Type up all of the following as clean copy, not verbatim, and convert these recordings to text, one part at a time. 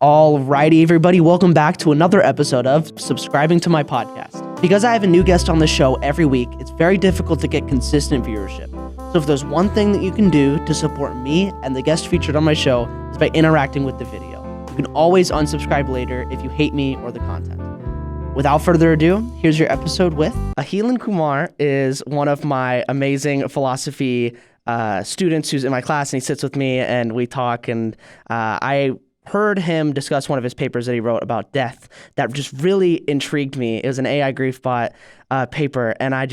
Alrighty, everybody, welcome back to another episode of Subscribing to My Podcast. Because I have a new guest on the show every week, it's very difficult to get consistent viewership. So if there's one thing that you can do to support me and the guest featured on my show is by interacting with the video. You can always unsubscribe later if you hate me or the content. Without further ado, here's your episode with Ahillan Kumar is one of my amazing philosophy students who's in my class, and he sits with me and we talk, and I heard him discuss one of his papers that he wrote about death that just really intrigued me. It was an AI grief bot paper, and I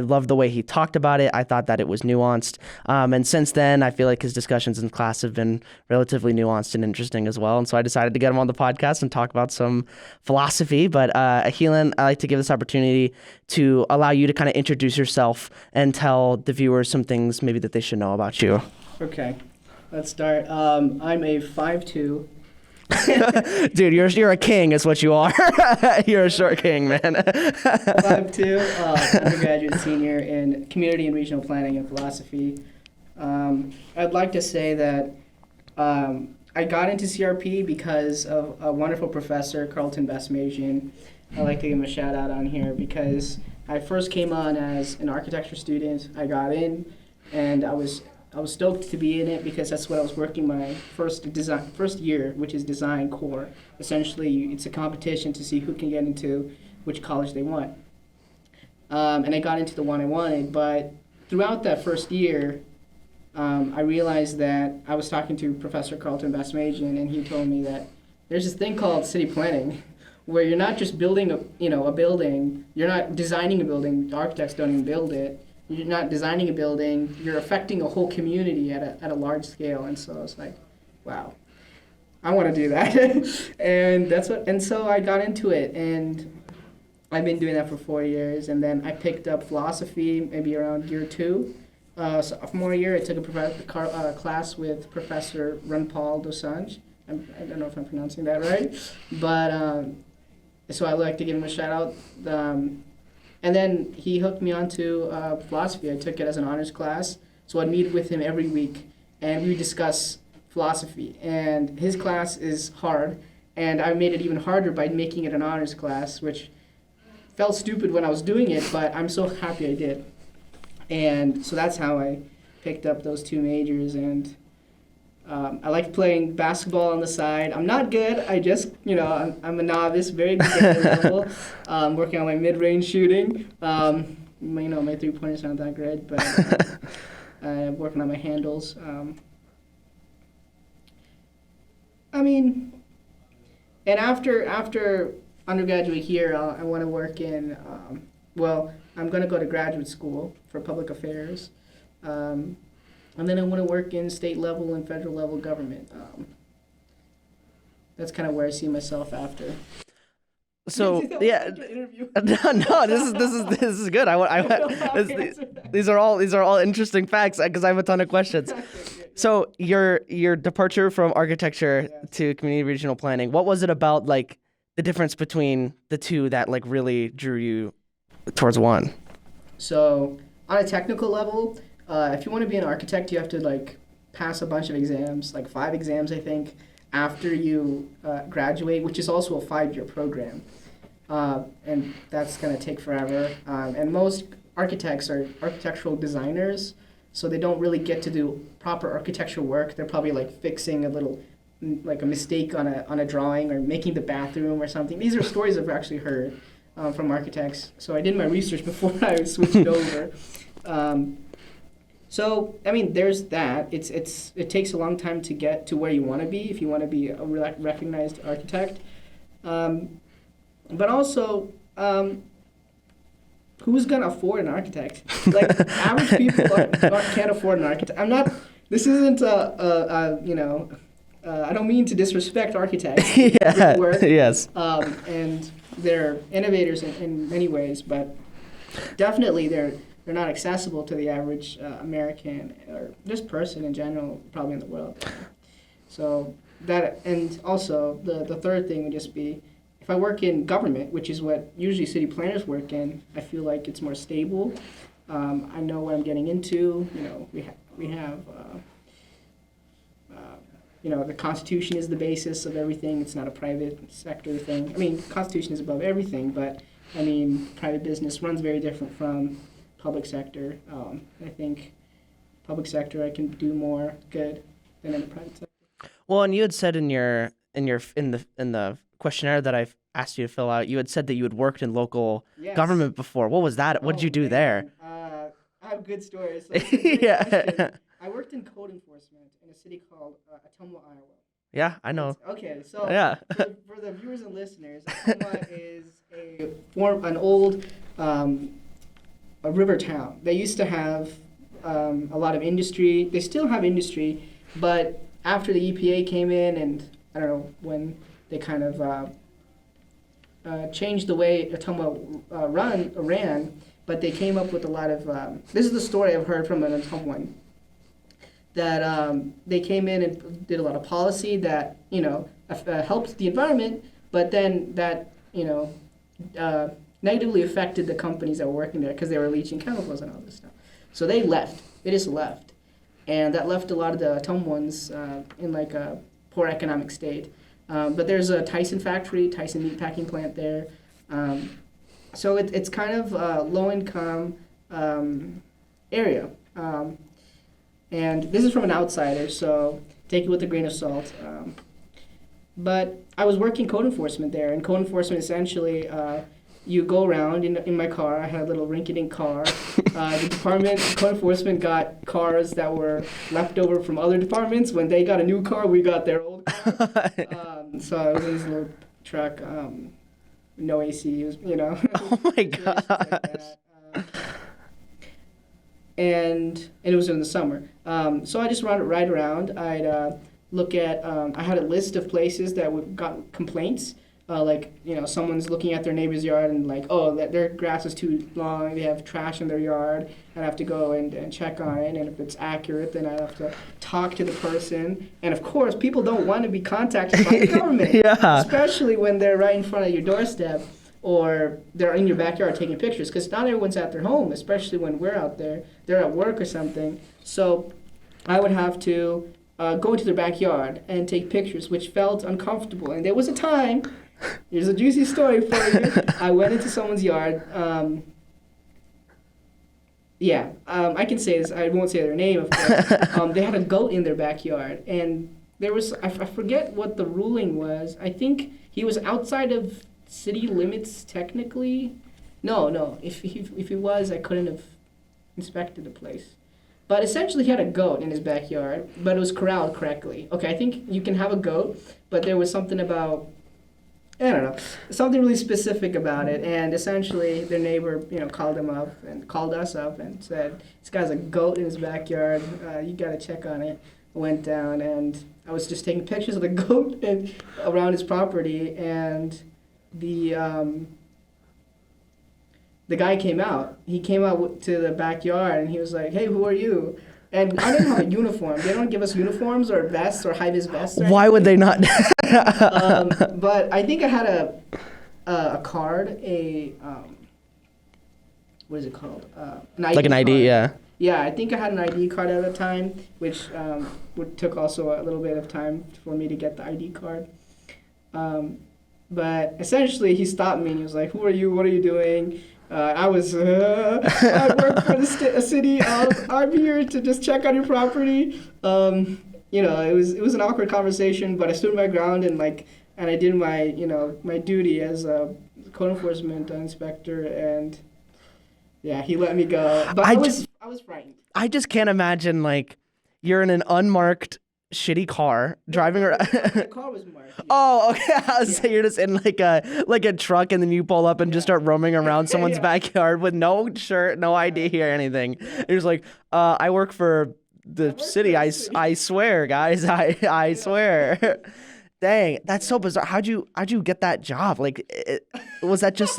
loved the way he talked about it. I thought that it was nuanced, and since then I feel like his discussions in class have been relatively nuanced and interesting as well, and so I decided to get him on the podcast and talk about some philosophy. But Ahillan, I like to give this opportunity to allow you to kind of introduce yourself and tell the viewers some things maybe that they should know about you. Okay. Let's start. I'm a 5'2". Dude, you're a king is what you are. You're a short king, man. 5'2", undergraduate senior in community and regional planning and philosophy. I'd like to say that I got into CRP because of a wonderful professor, Carlton Basmajian. I'd like to give him a shout out on here because I first came on as an architecture student. I got in and I was stoked to be in it because that's what I was working my first year, which is design core. Essentially, it's a competition to see who can get into which college they want. And I got into the one I wanted, but throughout that first year, I realized that I was talking to Professor Carlton Basmajian, and he told me that there's this thing called city planning, where you're not just building a building, you're not designing a building, the architects don't even build it. You're not designing a building, you're affecting a whole community at a large scale. And so I was like, wow, I want to do that. and so I got into it, and I've been doing that for 4 years. And then I picked up philosophy maybe around year 2. Sophomore year, I took a class with Professor Runpal Dosanjh. I don't know if I'm pronouncing that right. But so I'd like to give him a shout out. And then he hooked me onto philosophy. I took it as an honors class, so I'd meet with him every week, and we would discuss philosophy. And his class is hard, and I made it even harder by making it an honors class, which felt stupid when I was doing it, but I'm so happy I did. And so that's how I picked up those 2 majors, and I like playing basketball on the side. I'm not good. I just, I'm a novice, very beginner level. Working on my mid-range shooting. My 3-pointers aren't that great, but I'm working on my handles. And after undergraduate here, I want to work in, I'm going to go to graduate school for public affairs. And then I want to work in state level and federal level government. That's kind of where I see myself after. So yeah, no, this is good. These are all interesting facts because I have a ton of questions. So your departure from architecture to community regional planning, what was it about, like the difference between the two that like really drew you towards one? So on a technical level, if you want to be an architect, you have to like pass a bunch of exams, like 5 exams, I think, after you graduate, which is also a 5-year program. And that's going to take forever. And most architects are architectural designers, so they don't really get to do proper architectural work. They're probably like fixing a little, like a mistake on a drawing or making the bathroom or something. These are stories I've actually heard from architects. So I did my research before I switched over. So, there's that. It takes a long time to get to where you want to be if you want to be a recognized architect. But also, who's going to afford an architect? Like, average people can't afford an architect. This isn't I don't mean to disrespect architects. Yeah, yes. And they're innovators in many ways, but definitely they're not accessible to the average American or just person in general, probably in the world. So that, and also the third thing would just be, if I work in government, which is what usually city planners work in, I feel like it's more stable. I know what I'm getting into. We have the Constitution is the basis of everything. It's not a private sector thing. I mean, Constitution is above everything, but I mean, private business runs very different from public sector. I think public sector, I can do more good than in the private sector. Well, and you had said in the questionnaire that I've asked you to fill out, you had said that you had worked in local government before. What was that? What did you do there? I have good stories. So that's a great question. I worked in code enforcement in a city called Ottumwa, Iowa. Yeah, I know. Okay, so Yeah. for the viewers and listeners, Ottumwa is an old a river town. They used to have a lot of industry. They still have industry, but after the EPA came in, and I don't know when they kind of changed the way Ottumwa ran, but they came up with a lot of. This is the story I've heard from an Ottumwan, that they came in and did a lot of policy that helped the environment, but then that negatively affected the companies that were working there because they were leaching chemicals and all this stuff. So they left. They just left, and that left a lot of the Ottumwans in like a poor economic state. But there's a Tyson factory, Tyson meatpacking plant there. So it's kind of a low-income area. And this is from an outsider, so take it with a grain of salt. But I was working code enforcement there, and code enforcement essentially, you go around in my car. I had a little rinky-dink car. The department, code enforcement, got cars that were left over from other departments. When they got a new car, we got their old car. So I was in this little truck, no AC, it was, Oh my gosh. And it was in the summer. So I just ride around. I'd look at, I had a list of places that got complaints. Someone's looking at their neighbor's yard and that their grass is too long, they have trash in their yard, and I have to go and check on it, and if it's accurate, then I have to talk to the person. And of course, people don't want to be contacted by the government, Yeah. especially when they're right in front of your doorstep or they're in your backyard taking pictures, because not everyone's at their home, especially when we're out there. They're at work or something. So I would have to go into their backyard and take pictures, which felt uncomfortable. And there was a time, here's a juicy story for you. I went into someone's yard. I can say this. I won't say their name, of course. They had a goat in their backyard. And there was, I forget what the ruling was. I think he was outside of city limits technically. No. If he was, I couldn't have inspected the place. But essentially, he had a goat in his backyard, but it was corralled correctly. Okay, I think you can have a goat, but there was something about, I don't know, something really specific about it. And essentially, their neighbor, called us up and said, "This guy's a goat in his backyard. You got to check on it." I went down, and I was just taking pictures of the goat and around his property, and the guy came out. He came out to the backyard, and he was like, "Hey, who are you?" And I didn't have a uniform. They don't give us uniforms or vests or high-vis vests. Why would they not? But I think I had a card, what is it called? An ID like an ID, card. yeah. Yeah, I think I had an ID card at the time, which took also a little bit of time for me to get the ID card. But essentially, he stopped me and he was like, "Who are you? What are you doing?" I work for the city. I'm here to just check on your property. It was an awkward conversation, but I stood my ground and I did my my duty as a code enforcement inspector, and yeah, he let me go. But I was frightened. I just can't imagine you're in an unmarked shitty car driving around. The car was marked. Yeah. Oh, okay. I was saying you're just in a truck, and then you pull up and just start roaming around someone's backyard with no shirt, no ID or anything. You're just like, I work for the city. I swear, guys. I swear. Dang, that's so bizarre. How'd you get that job? Was that just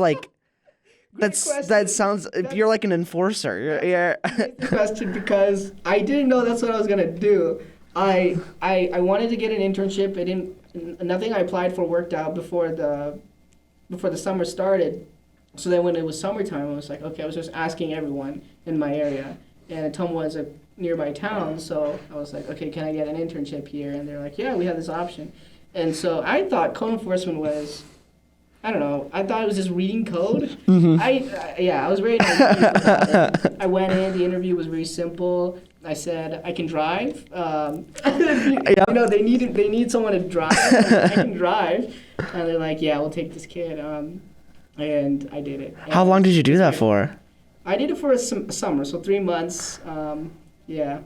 that sounds. You're like an enforcer. Yeah. Great question, because I didn't know that's what I was gonna do. I wanted to get an internship. Nothing I applied for worked out before the summer started. So then when it was summertime, I was like, okay, I was just asking everyone in my area. And Ottumwa was a nearby town. So I was like, okay, can I get an internship here? And they're like, yeah, we have this option. And so I thought code enforcement was, I don't know, I thought it was just reading code. I was very naive about it. I went in, the interview was very simple. I said, I can drive. They need someone to drive. I can drive. And they're like, yeah, we'll take this kid. And I did it. How long did you do that for? I did it for a summer, so 3 months. Yeah.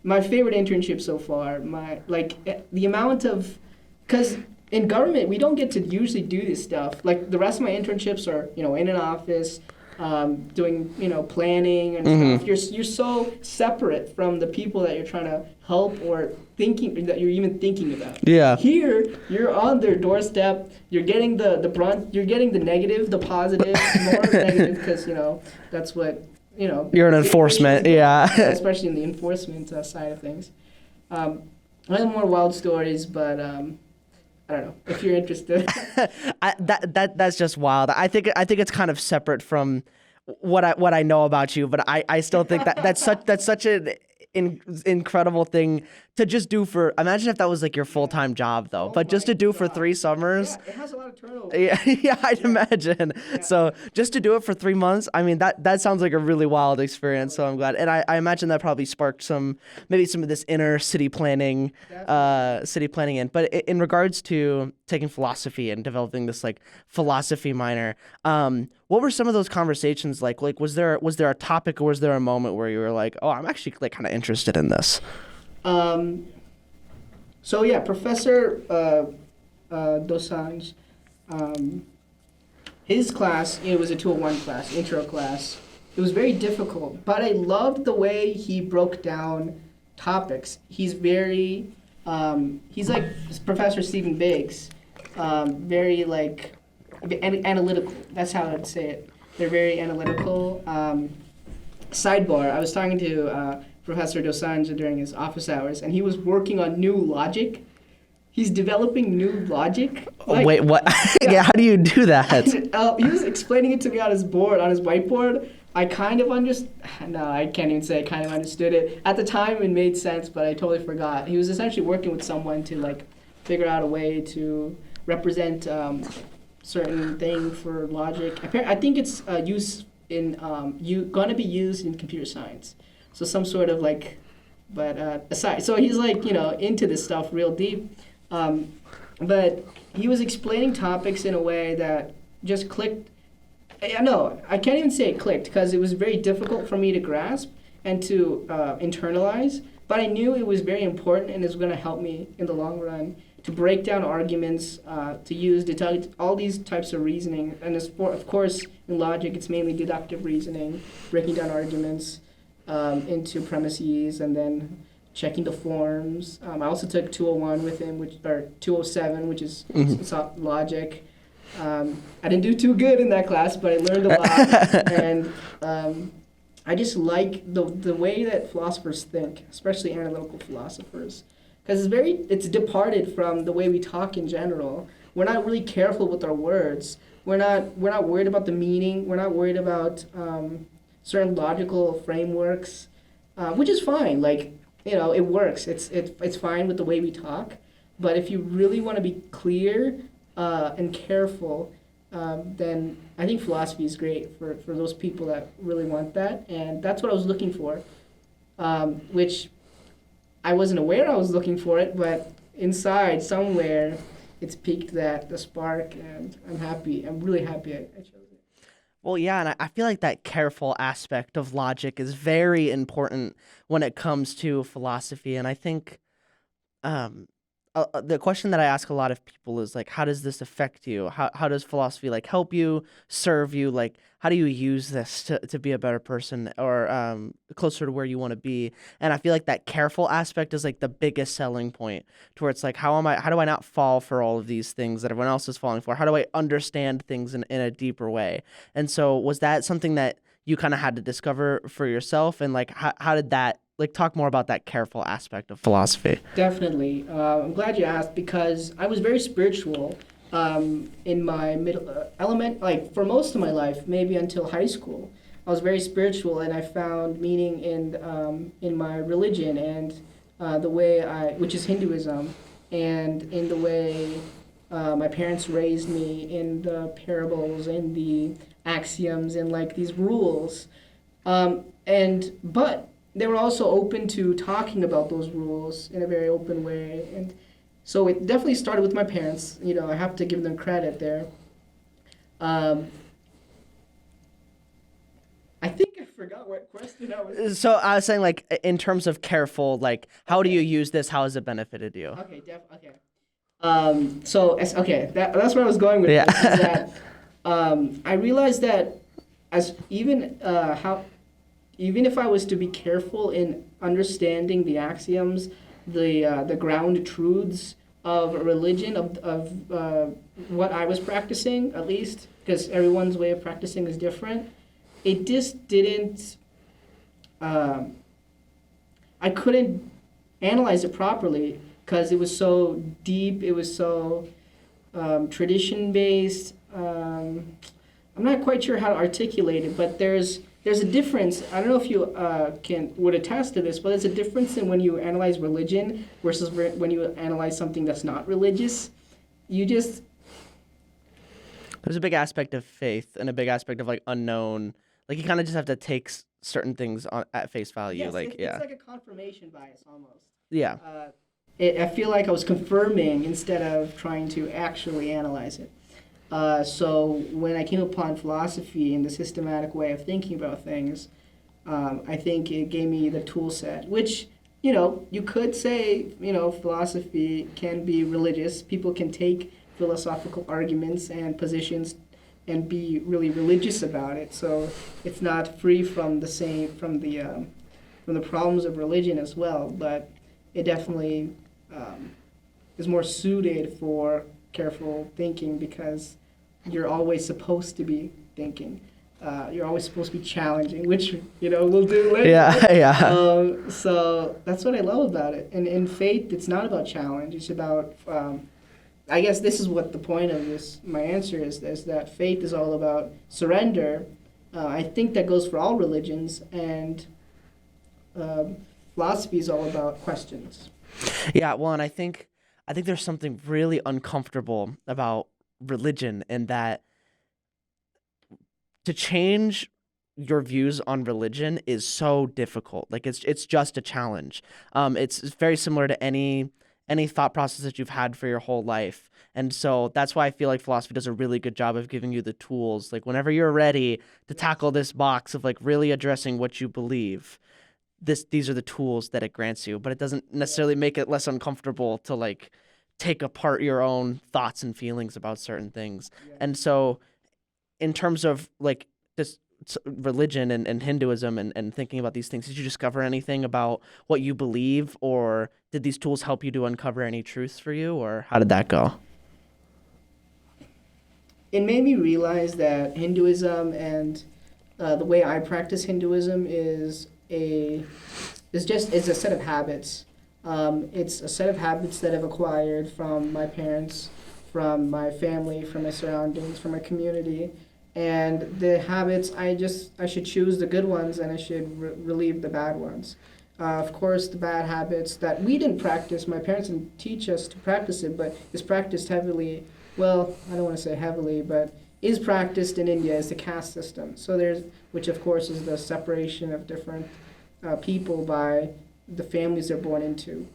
My favorite internship so far. The amount of, because in government, we don't get to usually do this stuff. Like, the rest of my internships are, in an office, doing, planning and stuff. You're so separate from the people that you're trying to help or that you're even thinking about. Yeah. Here, you're on their doorstep. You're getting the brunt. You're getting the negative, the positive, more negative, because, that's what, You're an enforcement, yeah. Especially in the enforcement side of things. I have more wild stories, but I don't know if you're interested. That's just wild. I think it's kind of separate from what I know about you, but I still think that's such an incredible thing to just do for. Imagine if that was like your full-time job though, but just to do for 3 summers. Yeah, it has a lot of turnover. Yeah, I'd imagine. Yeah. So just to do it for 3 months, I mean that sounds like a really wild experience. So I'm glad, and I imagine that probably sparked maybe some of this inner city planning in. But in regards to taking philosophy and developing this like philosophy minor, what were some of those conversations like? Like was there a topic or was there a moment where you were like, oh, I'm actually like kind of interested in this? So yeah, Professor Dosanjh, his class, it was a 201 class, intro class. It was very difficult, but I loved the way he broke down topics. He's very, he's like Professor Stephen Biggs, very like analytical. That's how I'd say it. They're very analytical. Sidebar, I was talking to Professor Dosanjh during his office hours, and he was working on new logic. He's developing new logic. Wait, what? Yeah, how do you do that? He was explaining it to me on his whiteboard. I kind of I can't even say I kind of understood it. At the time, it made sense, but I totally forgot. He was essentially working with someone to like figure out a way to represent certain thing for logic. I think it's gonna be used in computer science. So some sort of like, but aside. So he's like, into this stuff real deep. But he was explaining topics in a way that just clicked. No, I can't even say it clicked because it was very difficult for me to grasp and to internalize. But I knew it was very important and it was going to help me in the long run to break down arguments, to use all these types of reasoning. And of course, in logic, it's mainly deductive reasoning, breaking down arguments into premises, and then checking the forms. I also took 201 with him, or 207, which is logic. I didn't do too good in that class, but I learned a lot. And I just like the way that philosophers think, especially analytical philosophers, because it's departed from the way we talk in general. We're not really careful with our words. We're not worried about the meaning. We're not worried about certain logical frameworks, which is fine. Like, it works. It's fine with the way we talk. But if you really want to be clear and careful, then I think philosophy is great for those people that really want that. And that's what I was looking for, which I wasn't aware I was looking for it, but inside somewhere it's piqued the spark, and I'm happy. I'm really happy I chose it. Well, yeah, and I feel like that careful aspect of logic is very important when it comes to philosophy. And I think the question that I ask a lot of people is like, how does this affect you? How does philosophy like help you, serve you? Like, how do you use this to be a better person or closer to where you want to be? And I feel like that careful aspect is like the biggest selling point, to where it's like, how do I not fall for all of these things that everyone else is falling for? How do I understand things in a deeper way? And so was that something that you kind of had to discover for yourself? And like, how did that, like, talk more about that careful aspect of philosophy? Definitely. I'm glad you asked, because I was very spiritual in my middle element, like for most of my life, maybe until high school. I was very spiritual, and I found meaning in my religion and the way which is Hinduism, and in the way my parents raised me, in the parables, in the axioms, and like these rules. But they were also open to talking about those rules in a very open way, and so it definitely started with my parents. I have to give them credit there. I think I forgot what question I was. So I was saying, like, in terms of careful, like, how do you use this? How has it benefited you? Okay, okay. That's where I was going with Yeah. this, is that I realized that as even if I was to be careful in understanding the axioms, the ground truths of religion, of what I was practicing, at least, because everyone's way of practicing is different, it just didn't. I couldn't analyze it properly because it was so deep. It was so tradition based. I'm not quite sure how to articulate it, but there's a difference. I don't know if you would attest to this, but there's a difference in when you analyze religion versus when you analyze something that's not religious. There's a big aspect of faith and a big aspect of like unknown. Like you kind of just have to take certain things at face value. Yes, like it's like a confirmation bias almost. Yeah. I feel like I was confirming instead of trying to actually analyze it. So when I came upon philosophy and the systematic way of thinking about things, I think it gave me the tool set, which, you could say, philosophy can be religious. People can take philosophical arguments and positions and be really religious about it. So it's not free from from the problems of religion as well, but it definitely is more suited for careful thinking because you're always supposed to be thinking. You're always supposed to be challenging, which we'll do later. Yeah. So that's what I love about it. And in faith, it's not about challenge. It's about I guess this is what the point of my answer is that faith is all about surrender. I think that goes for all religions, and philosophy is all about questions. Yeah, well, and I think there's something really uncomfortable about religion, in that to change your views on religion is so difficult. Like it's just a challenge. It's very similar to any thought process that you've had for your whole life. And so that's why I feel like philosophy does a really good job of giving you the tools. Like whenever you're ready to tackle this box of like really addressing what you believe, these are the tools that it grants you. But it doesn't necessarily make it less uncomfortable to like take apart your own thoughts and feelings about certain things. Yeah. And so in terms of like this religion and Hinduism and thinking about these things, did you discover anything about what you believe, or did these tools help you to uncover any truths for you, or how did that go? It made me realize that Hinduism and the way I practice Hinduism is a set of habits. It's a set of habits that I've acquired from my parents, from my family, from my surroundings, from my community. And the habits, I should choose the good ones and I should relieve the bad ones. Of course, the bad habits that we didn't practice, my parents didn't teach us to practice it, but is practiced heavily. Well, I don't want to say heavily, but is practiced in India is the caste system. So which of course is the separation of different people by the families they're born into.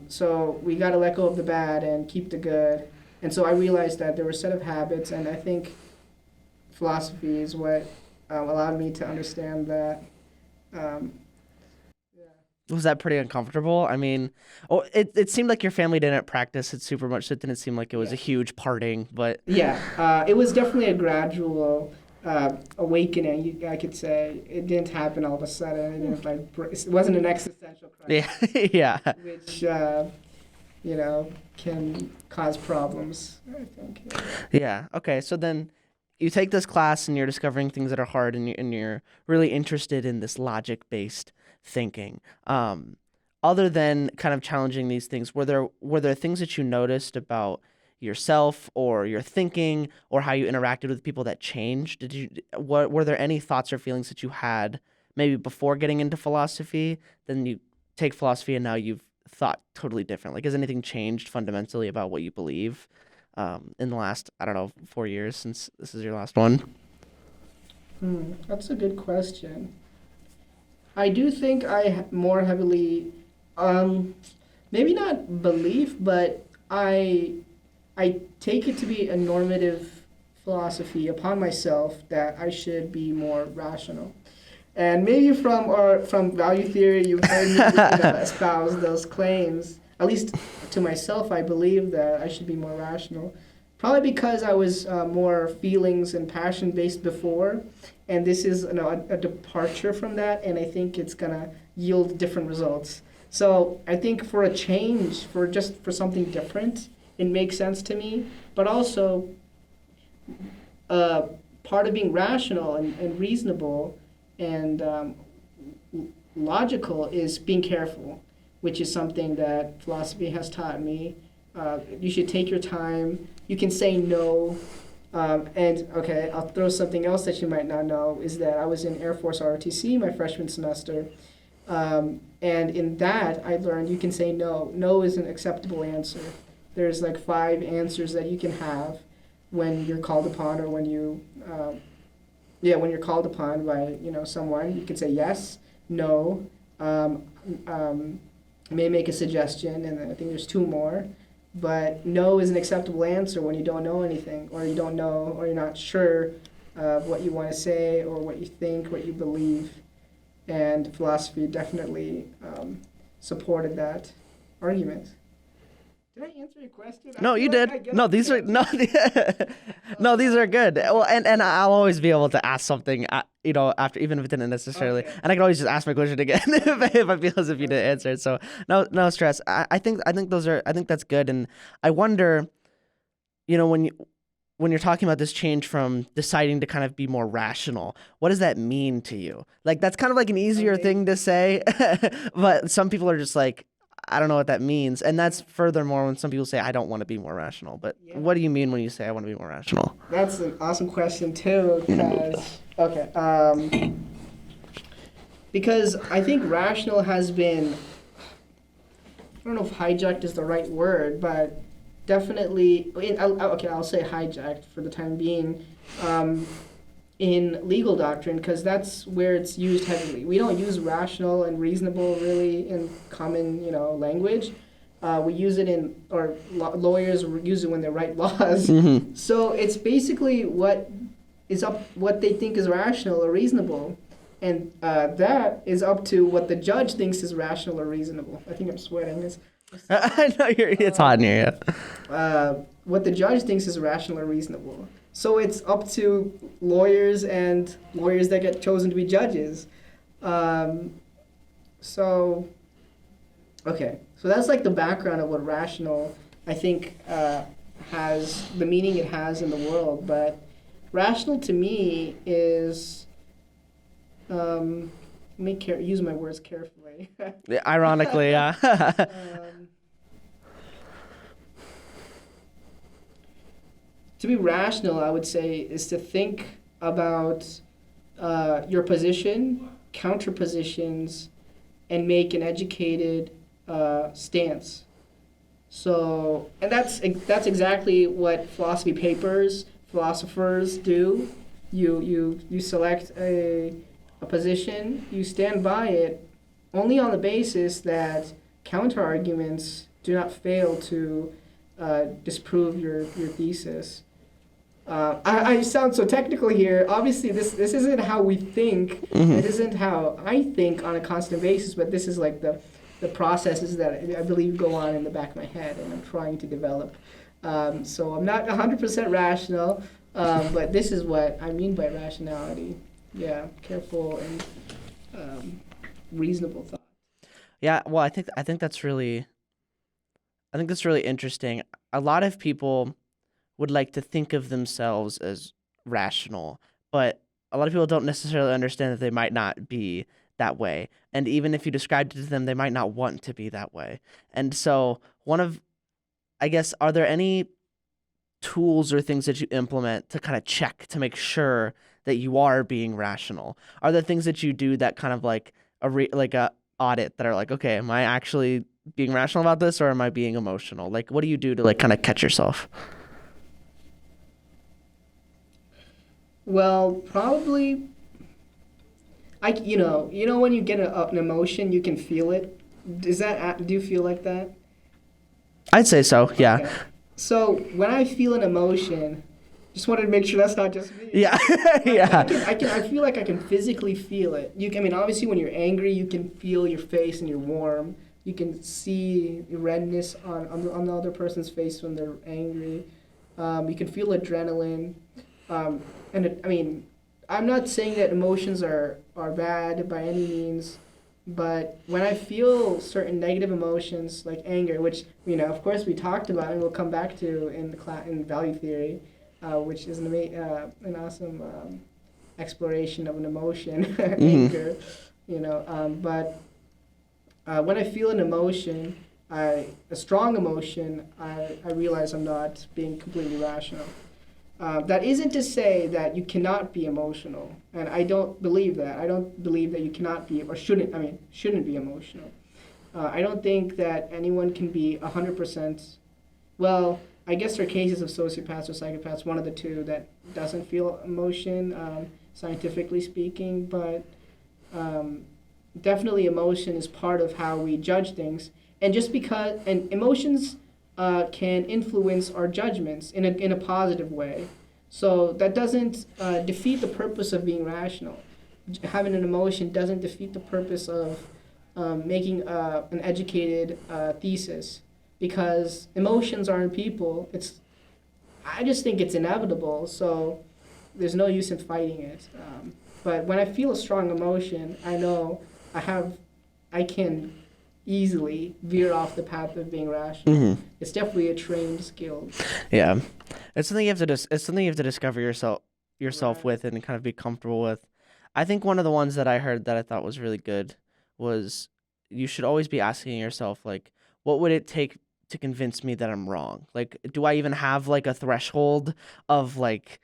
So we got to let go of the bad and keep the good. And so I realized that there were a set of habits, and I think philosophy is what allowed me to understand that. Was that pretty uncomfortable? I mean, it seemed like your family didn't practice it super much, so it didn't seem like it was a huge parting, but... Yeah, it was definitely a gradual awakening, I could say. It didn't happen all of a sudden. It wasn't an existential crisis. Yeah. Which, can cause problems, I think. Yeah, okay, so then you take this class and you're discovering things that are hard, and you're really interested in this logic-based thinking. Other than kind of challenging these things, were there things that you noticed about yourself or your thinking or how you interacted with people that changed? What were there any thoughts or feelings that you had maybe before getting into philosophy, then you take philosophy and now you've thought totally different? Like, has anything changed fundamentally about what you believe in the last, I don't know, 4 years since this is your last one? That's a good question. I do think more heavily, maybe not belief, but I take it to be a normative philosophy upon myself that I should be more rational. And maybe from value theory, you've heard me espouse those claims. At least to myself, I believe that I should be more rational. Probably because I was more feelings and passion based before, and this is a departure from that, and I think it's gonna yield different results. So I think for a change, for something different, it makes sense to me. But also, part of being rational and reasonable and logical is being careful, which is something that philosophy has taught me. You should take your time. You can say no. And okay, I'll throw something else that you might not know is that I was in Air Force ROTC my freshman semester. And in that, I learned you can say no. No is an acceptable answer. There's like 5 answers that you can have when you're called upon, or when you're called upon by someone. You can say yes, no, may make a suggestion, and I think there's 2 more. But no is an acceptable answer when you don't know anything, or you don't know, or you're not sure of what you want to say, or what you think, what you believe. And philosophy definitely supported that argument. Did I answer your question? No, you did. No, these are no, no, these are good. Well, and I'll always be able to ask something, after, even if it didn't necessarily, Okay. and I can always just ask my question again if I feel as if you didn't answer it. So no stress. I think that's good, and I wonder, when you're talking about this change from deciding to kind of be more rational, what does that mean to you? Like, that's kind of like an easier thing to say, but some people are just like, I don't know what that means. And that's furthermore when some people say, I don't want to be more rational. But what do you mean when you say I want to be more rational? That's an awesome question too, because I think rational has been, I don't know if hijacked is the right word, but definitely, I'll say hijacked for the time being, in legal doctrine, because that's where it's used heavily. We don't use rational and reasonable really in common, language. We use it lawyers use it when they write laws. Mm-hmm. So it's basically what they think is rational or reasonable, and that is up to what the judge thinks is rational or reasonable. I think I'm sweating. I know it's hot in here. Yeah. What the judge thinks is rational or reasonable. So it's up to lawyers and lawyers that get chosen to be judges. So that's like the background of what rational, I think, has the meaning it has in the world. But rational to me is, use my words carefully. Ironically, yeah. To be rational, I would say, is to think about your position, counter positions, and make an educated stance. So, and that's exactly what philosophers do. You select a position, you stand by it, only on the basis that counter arguments do not fail to disprove your thesis. I sound so technical here. Obviously, this isn't how we think. Mm-hmm. It isn't how I think on a constant basis, but this is like the processes that I believe go on in the back of my head, and I'm trying to develop. So I'm not 100% rational, but this is what I mean by rationality. Yeah, careful and reasonable thought. Yeah, well, I think that's really interesting. A lot of people would like to think of themselves as rational, but a lot of people don't necessarily understand that they might not be that way. And even if you described it to them, they might not want to be that way. And so are there any tools or things that you implement to kind of check to make sure that you are being rational? Are there things that you do that kind of like like a audit that are like, okay, am I actually being rational about this or am I being emotional? Like, what do you do to like kind of catch yourself? Well, probably when you get an emotion, you can feel it. Do you feel like that? I'd say so. Yeah. Okay. So when I feel an emotion, just wanted to make sure that's not just me. Yeah. Yeah. I feel like I can physically feel it. I mean, obviously, when you're angry, you can feel your face and you're warm. You can see redness on the other person's face when they're angry. You can feel adrenaline. I mean, I'm not saying that emotions are bad by any means, but when I feel certain negative emotions like anger, which of course we talked about and we'll come back to in value theory, which is an awesome exploration of an emotion, anger, but when I feel an emotion, a strong emotion, I realize I'm not being completely rational. That isn't to say that you cannot be emotional, and I don't believe that. I don't believe that you cannot be or shouldn't be emotional. I don't think that anyone can be 100%. Well, I guess there are cases of sociopaths or psychopaths, one of the two, that doesn't feel emotion, scientifically speaking, but definitely emotion is part of how we judge things. And emotions can influence our judgments in a positive way. So that doesn't defeat the purpose of being rational. Having an emotion doesn't defeat the purpose of making an educated thesis, because emotions are in people. I just think it's inevitable, so there's no use in fighting it. But when I feel a strong emotion, I know I can easily veer off the path of being rational. Mm-hmm. It's definitely a trained skill. Yeah, it's something you have to it's something you have to discover yourself right. with and kind of be comfortable with. I think one of the ones that I heard that I thought was really good was you should always be asking yourself, like, what would it take to convince me that I'm wrong? Like, do I even have like a threshold of like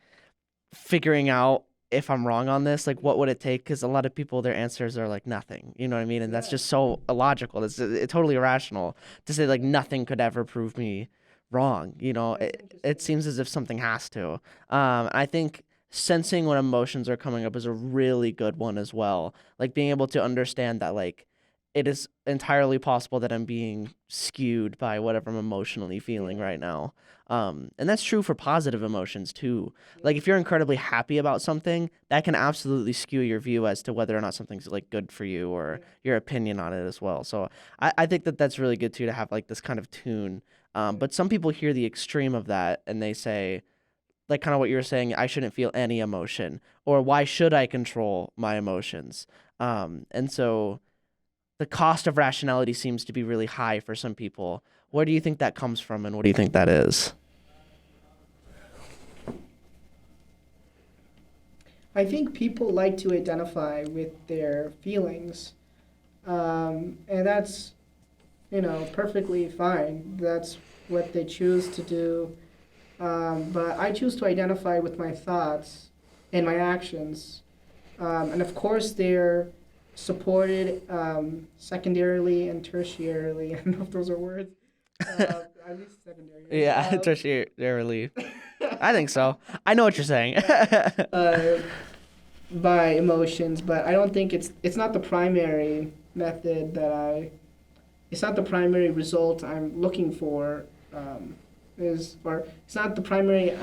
figuring out if I'm wrong on this? Like, what would it take? Because a lot of people, their answers are like nothing. You know what I mean? And that's just so illogical. It's totally irrational to say like nothing could ever prove me wrong. It seems as if something has to. I think sensing when emotions are coming up is a really good one as well. Like being able to understand that like it is entirely possible that I'm being skewed by whatever I'm emotionally feeling right now. And that's true for positive emotions too. Like if you're incredibly happy about something, that can absolutely skew your view as to whether or not something's like good for you or your opinion on it as well. So I think that that's really good too, to have like this kind of tune. But some people hear the extreme of that and they say, like kind of what you were saying, I shouldn't feel any emotion, or why should I control my emotions? And so the cost of rationality seems to be really high for some people. Where do you think that comes from, and what do you think that is? I think people like to identify with their feelings, and that's, perfectly fine. That's what they choose to do. But I choose to identify with my thoughts and my actions, and of course they're supported secondarily and tertiarily. I don't know if those are words. At least secondary. Yeah, tertiarily. I think so. I know what you're saying. By emotions, but I don't think it's not the primary method it's not the primary result I'm looking for. It's not the primary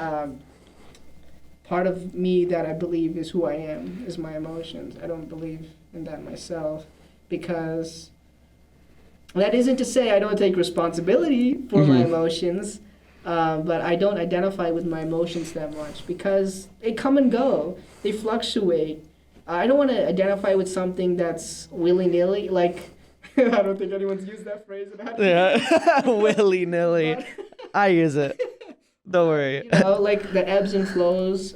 part of me that I believe is who I am, is my emotions. I don't believe in that myself, because that isn't to say I don't take responsibility for my emotions, but I don't identify with my emotions that much because they come and go. They fluctuate. I don't want to identify with something that's willy-nilly, like I don't think anyone's used that phrase. Yeah, willy-nilly. I use it. Don't worry. Like the ebbs and flows.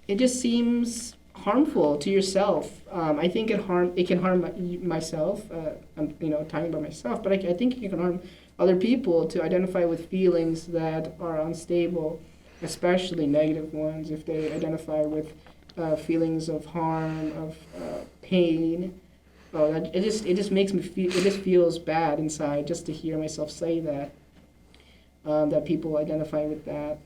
It just seems harmful to yourself. I think it can harm myself. I'm talking about myself, but I think it can harm other people to identify with feelings that are unstable, especially negative ones. If they identify with feelings of harm, of pain, it just makes me feel. It just feels bad inside just to hear myself say that. That people identify with that.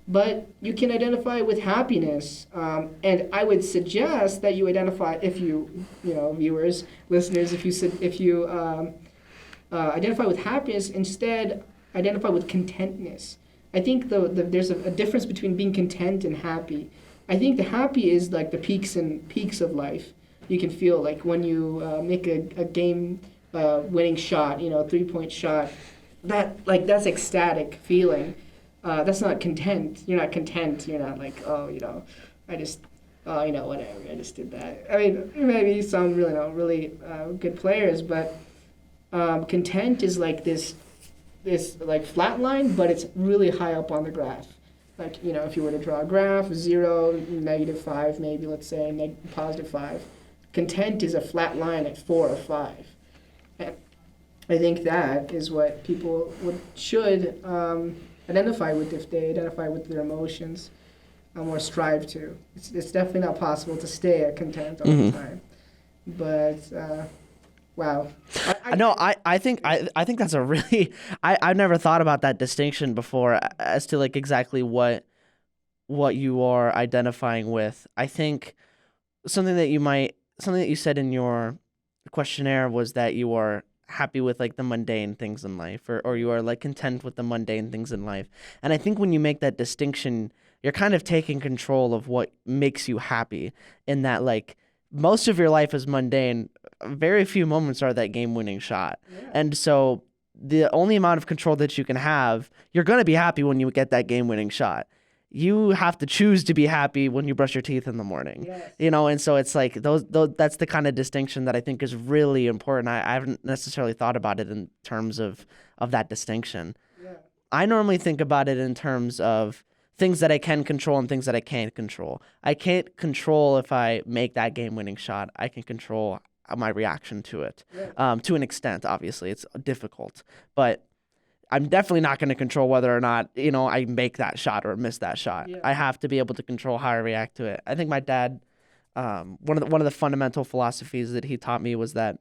But you can identify with happiness, and I would suggest that you identify, if you viewers, listeners, if you identify with happiness, instead identify with contentness. I think there's a difference between being content and happy. I think the happy is like the peaks of life. You can feel like when you make a game winning shot, 3-point shot. That's ecstatic feeling. That's not content. You're not content. You're not like, whatever. I just did that. I mean, maybe some really good players, but content is like this like flat line, but it's really high up on the graph. Like, if you were to draw a graph, 0, -5, maybe, let's say, +5. Content is a flat line at 4 or 5. And I think that is what people should identify with if they identify with their emotions or strive to. It's definitely not possible to stay content all the time. But wow. I think that's a really I've never thought about that distinction before as to like exactly what you are identifying with. I think something that you said in your questionnaire was that you are happy with like the mundane things in life, or you are like content with the mundane things in life. And I think when you make that distinction, you're kind of taking control of what makes you happy, in that like most of your life is mundane. Very few moments are that game-winning shot. Yeah. And so the only amount of control that you can have, you're going to be happy when you get that game-winning shot. You have to choose to be happy when you brush your teeth in the morning. Yes. And so it's like those that's the kind of distinction that I think is really important. I haven't necessarily thought about it in terms of that distinction. Yeah. I normally think about it in terms of things that I can control and things that I can't control. I can't control if I make that game-winning shot. I can control my reaction to it. Yeah. To an extent, obviously. It's difficult. But I'm definitely not going to control whether or not, I make that shot or miss that shot. Yeah. I have to be able to control how I react to it. I think my dad, one of the fundamental philosophies that he taught me was that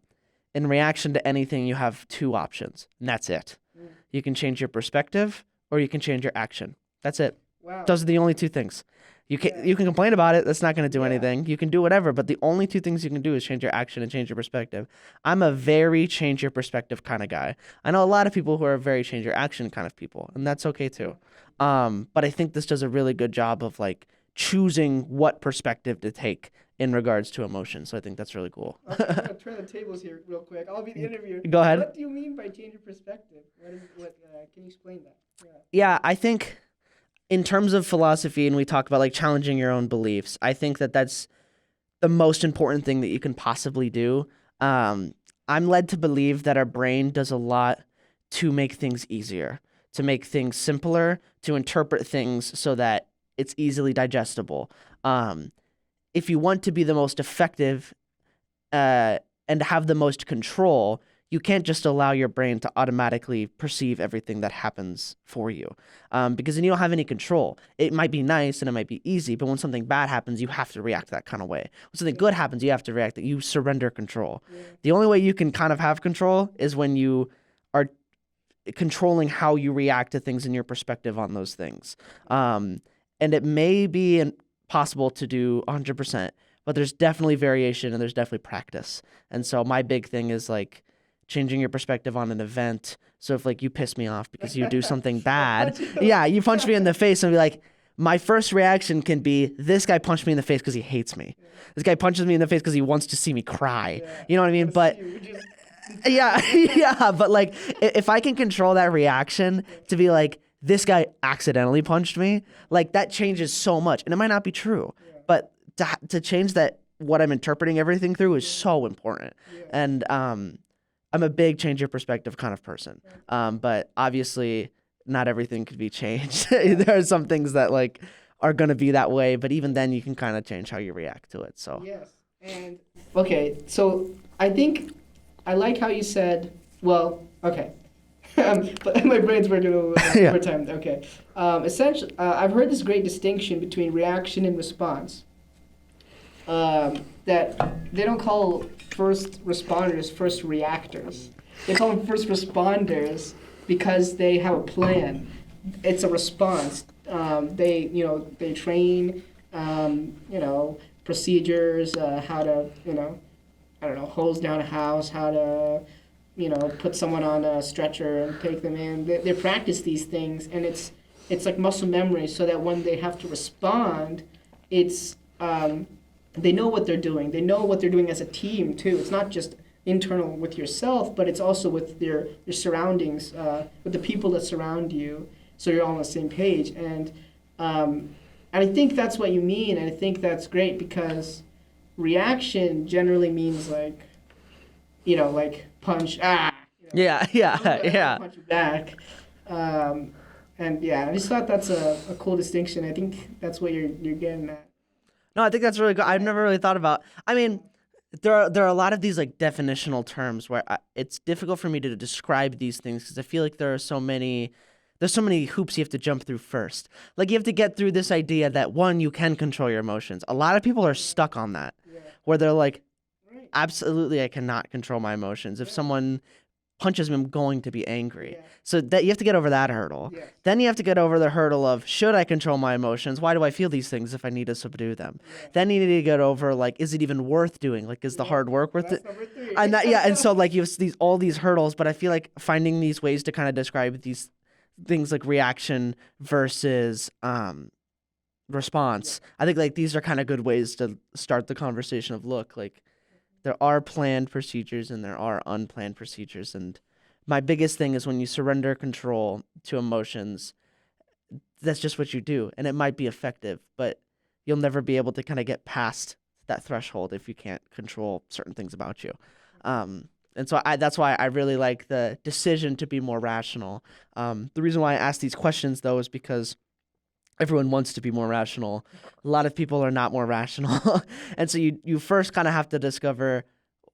in reaction to anything, you have 2 options, and that's it. Mm. You can change your perspective or you can change your action. That's it. Wow. Those are the only 2 things. You can complain about it. That's not going to do anything. You can do whatever, but the only 2 things you can do is change your action and change your perspective. I'm a very change your perspective kind of guy. I know a lot of people who are very change your action kind of people, and that's okay too. But I think this does a really good job of like choosing what perspective to take in regards to emotion. So I think that's really cool. I'm going to turn the tables here real quick. I'll be the interviewer. Go ahead. What do you mean by change your perspective? Can you explain that? Yeah, I think in terms of philosophy, and we talk about like challenging your own beliefs, I think that that's the most important thing that you can possibly do. I'm led to believe that our brain does a lot to make things easier, to make things simpler, to interpret things so that it's easily digestible. If you want to be the most effective and have the most control, you can't just allow your brain to automatically perceive everything that happens for you, because then you don't have any control. It might be nice and it might be easy, but when something bad happens, you have to react that kind of way. When something good happens, you have to react that you surrender control. Yeah. The only way you can kind of have control is when you are controlling how you react to things and your perspective on those things. And it may be possible to do 100%, but there's definitely variation and there's definitely practice. And so my big thing is like changing your perspective on an event. So if like you piss me off because you do something bad, you punch me in the face and be like, my first reaction can be, this guy punched me in the face because he hates me. This guy punches me in the face because he wants to see me cry. Yeah. You know what I mean? But but like if I can control that reaction to be like, this guy accidentally punched me, like that changes so much. And it might not be true, but to change that, what I'm interpreting everything through is so important. And I'm a big change your perspective kind of person. But obviously not everything could be changed. There are some things that like are going to be that way, but even then you can kind of change how you react to it. So yes. And okay, so I think I like how you said, well, Okay. But my brain's working a little Yeah. overtime. Okay. Essentially, I've heard this great distinction between reaction and response. That they don't call first responders first reactors. They call them first responders because they have a plan. It's a response. They train, procedures, how to, I don't know, hose down a house, how to, put someone on a stretcher and take them in. They practice these things, and it's like muscle memory, so that when they have to respond, it's they know what they're doing. They know what they're doing as a team too. It's not just internal with yourself, but it's also with your surroundings, with the people that surround you. So you're all on the same page, and I think that's what you mean. And I think that's great because reaction generally means like, like punch, Yeah, yeah. punch you back. And yeah, I just thought that's a cool distinction. I think that's what you're getting at. No, I think that's really good. I've never really thought about. I mean, there are a lot of these like definitional terms where it's difficult for me to describe these things because I feel like there's so many hoops you have to jump through first. Like you have to get through this idea that one, you can control your emotions. A lot of people are stuck on that, where they're like, Right. absolutely, I cannot control my emotions. If someone punches me, I'm going to be angry. Yeah. So that you have to get over that hurdle. Yes. Then you have to get over the hurdle of, should I control my emotions? Why do I feel these things if I need to subdue them? Yeah. Then you need to get over, like, is it even worth doing? Like, is the hard work worth That's it? number 3. And that, yeah, and so like you have all these hurdles, but I feel like finding these ways to kind of describe these things like reaction versus response. I think like these are kind of good ways to start the conversation of, look, like there are planned procedures and there are unplanned procedures, and my biggest thing is when you surrender control to emotions, that's just what you do, and it might be effective, but you'll never be able to kind of get past that threshold if you can't control certain things about you. And so that's why I really like the decision to be more rational. The reason why I ask these questions, though, is because everyone wants to be more rational. A lot of people are not more rational. And so you first kind of have to discover,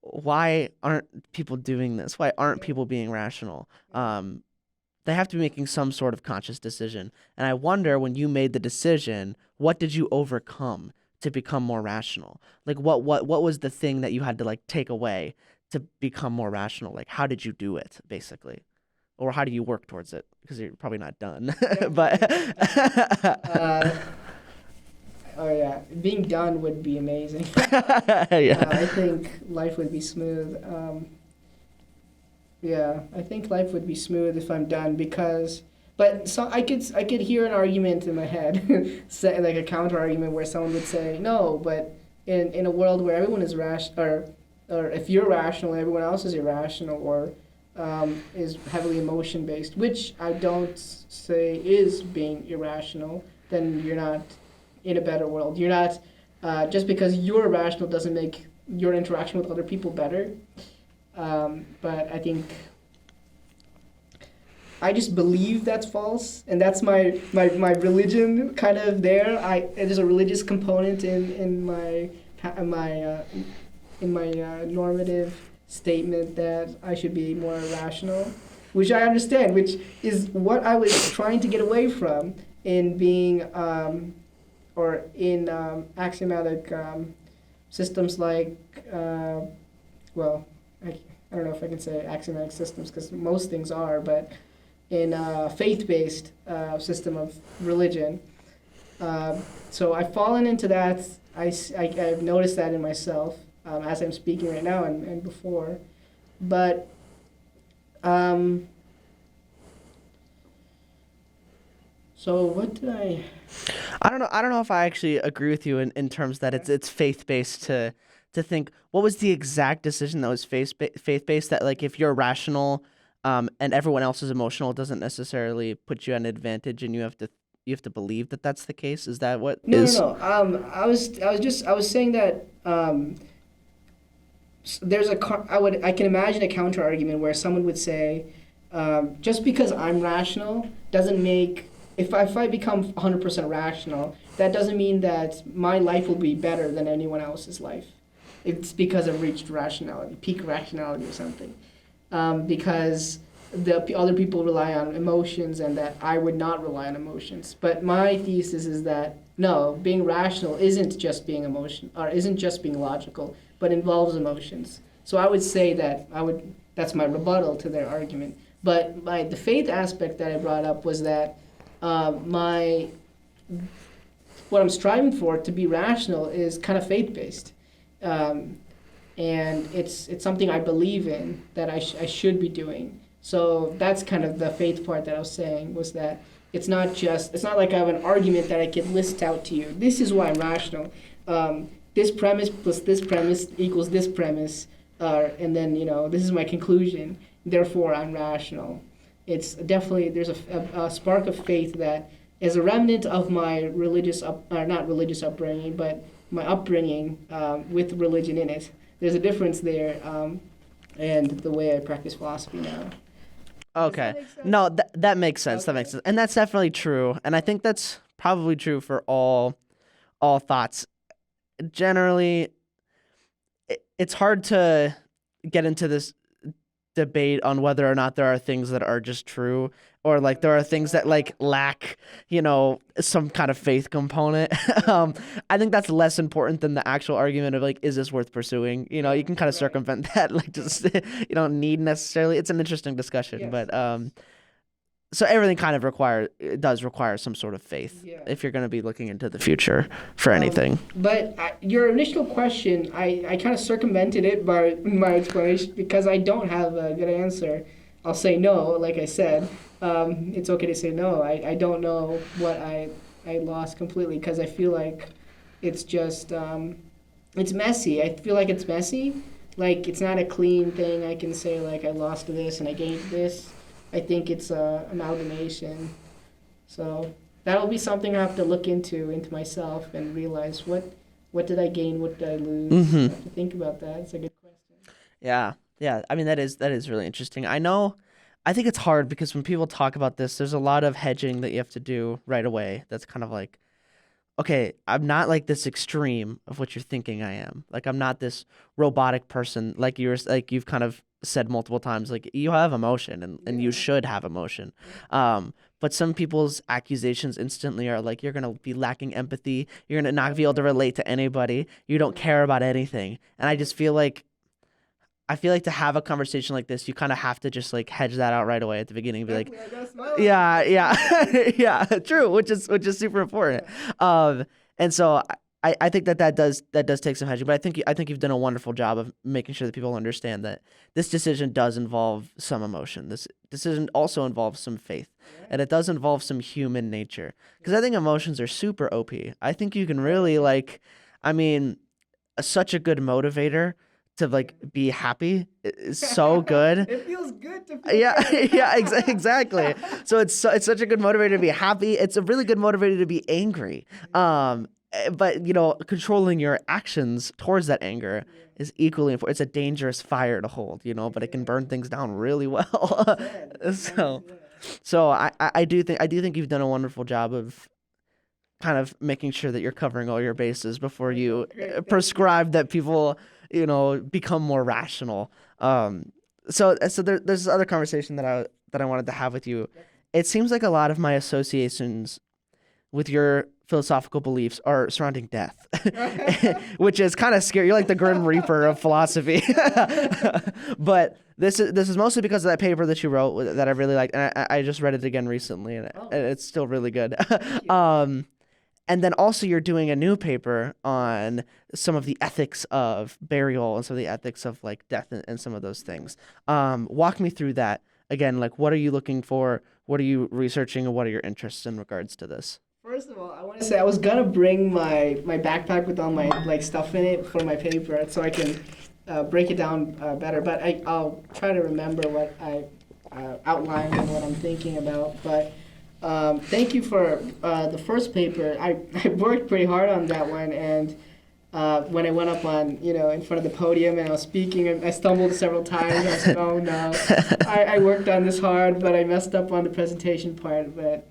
why aren't people doing this? Why aren't people being rational? They have to be making some sort of conscious decision. And I wonder, when you made the decision, what did you overcome to become more rational? Like what was the thing that you had to like take away to become more rational? Like how did you do it, basically? Or how do you work towards it? Because you're probably not done. But Oh yeah, being done would be amazing. yeah. I think life would be smooth. Yeah, I think life would be smooth if I'm done but so I could hear an argument in my head, say, like a counter argument where someone would say, no, but in a world where everyone is rational, or if you're rational, everyone else is irrational, or is heavily emotion based, which I don't say is being irrational, then you're not in a better world. You're not, just because you're rational doesn't make your interaction with other people better. But I think I just believe that's false, and that's my religion kind of there. There's a religious component in my normative statement that I should be more rational, which I understand, which is what I was trying to get away from in being or in axiomatic systems like, well, I don't know if I can say axiomatic systems because most things are, but in a faith-based system of religion. So I've fallen into that. I've noticed that in myself as I'm speaking right now and before. But so what did I don't know. I don't know if I actually agree with you in terms that it's faith based to think, what was the exact decision that was faith based, that like if you're rational and everyone else is emotional, it doesn't necessarily put you at an advantage, and you have to believe that that's the case. Is that what is? No. I was saying that there's I can imagine a counter argument where someone would say, just because I'm rational doesn't make, if I become 100% rational, that doesn't mean that my life will be better than anyone else's life. It's because I've reached rationality, peak rationality or something. Because other people rely on emotions and that I would not rely on emotions. But my thesis is that no, being rational isn't just being isn't just being logical, but involves emotions. So I would say that that's my rebuttal to their argument. But the faith aspect that I brought up was that my what I'm striving for to be rational is kind of faith-based. And it's something I believe in that I should be doing. So that's kind of the faith part that I was saying, was that it's not like I have an argument that I can list out to you. This is why I'm rational. This premise plus this premise equals this premise, and then this is my conclusion. Therefore, I'm rational. It's definitely, there's a spark of faith that is a remnant of my not religious upbringing, but my upbringing with religion in it. There's a difference there, and the way I practice philosophy now. Okay. No, that makes sense. Okay. That makes sense. And that's definitely true. And I think that's probably true for all thoughts. Generally, it's hard to get into this debate on whether or not there are things that are just true, or like there are things that like lack, some kind of faith component. I think that's less important than the actual argument of like, is this worth pursuing? You can kind of circumvent that. Like, just you don't need necessarily. It's an interesting discussion, yes. But so everything kind of does require some sort of faith if you're going to be looking into the future for anything. But your initial question, I kind of circumvented it by my explanation because I don't have a good answer. I'll say no, like I said. It's okay to say no. I don't know what I lost completely because I feel like it's just, it's messy. I feel like it's messy. Like, it's not a clean thing. I can say, like, I lost this and I gained this. I think it's an amalgamation. So that'll be something I have to look into myself and realize what did I gain, what did I lose. Mm-hmm. I have to think about that. It's a good question. Yeah. I mean, that is really interesting. I think it's hard because when people talk about this, there's a lot of hedging that you have to do right away. That's kind of like, okay, I'm not like this extreme of what you're thinking I am. Like, I'm not this robotic person. Like you've kind of said multiple times, like, you have emotion and you should have emotion. But some people's accusations instantly are like, you're going to be lacking empathy. You're going to not be able to relate to anybody. You don't care about anything. And I just feel like, to have a conversation like this, you kind of have to just like hedge that out right away at the beginning and be like, yeah, true, which is super important. And so I think that does take some hedging, but I think you've done a wonderful job of making sure that people understand that this decision does involve some emotion. This decision also involves some faith, and it does involve some human nature. Because I think emotions are super OP. I think you can really such a good motivator to like be happy is so good. It feels good to feel exactly. So it's such a good motivator to be happy. It's a really good motivator to be angry. But controlling your actions towards that anger is equally important. It's a dangerous fire to hold, but it can burn things down really well. So I do think you've done a wonderful job of kind of making sure that you're covering all your bases before you prescribe that people become more rational. So there's this other conversation that I wanted to have with you. It seems like a lot of my associations with your philosophical beliefs are surrounding death, which is kind of scary. You're like the Grim Reaper of philosophy. But this is mostly because of that paper that you wrote that I really liked, and I just read it again recently, and it's still really good. And then also you're doing a new paper on some of the ethics of burial and some of the ethics of like death and some of those things. Walk me through that again. Like, what are you looking for? What are you researching, and what are your interests in regards to this? First of all, I want to say I was gonna bring my backpack with all my like stuff in it for my paper so I can break it down better. But I'll try to remember what I outlined and what I'm thinking about. But thank you for the first paper. I worked pretty hard on that one, and when I went up on, in front of the podium and I was speaking, I stumbled several times. I said, oh no, I worked on this hard, but I messed up on the presentation part. But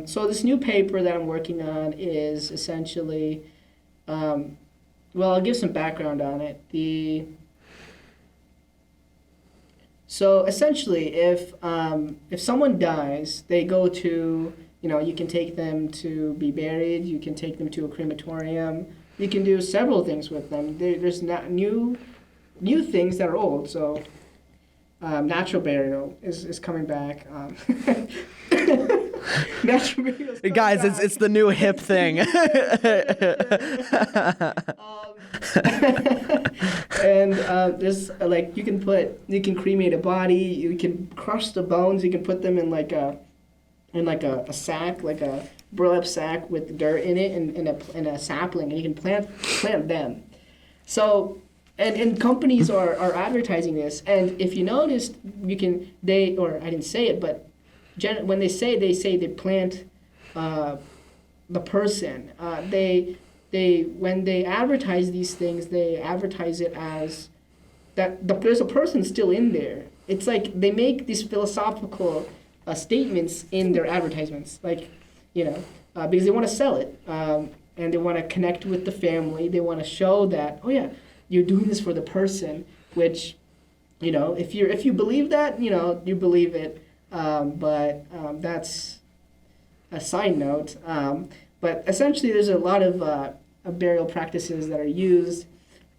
so this new paper that I'm working on is essentially, I'll give some background on it. So essentially, if someone dies, they go to, you can take them to be buried. You can take them to a crematorium. You can do several things with them. There's not new things that are old. So natural burial is coming back. Natural burial. Guys, back. it's the new hip thing. And there's like you can cremate a body. You can crush the bones. You can put them in like a sack, like a burlap sack with dirt in it, and in a sapling, and you can plant them. So. And companies are advertising this, and if you noticed, I didn't say it, but when they say they plant the person. When they advertise these things, they advertise it as that there's a person still in there. It's like they make these philosophical statements in their advertisements, like because they want to sell it, and they want to connect with the family. They want to show that, oh yeah, you're doing this for the person, which, if you believe that, you believe it. But that's a side note. But essentially, there's a lot of burial practices that are used,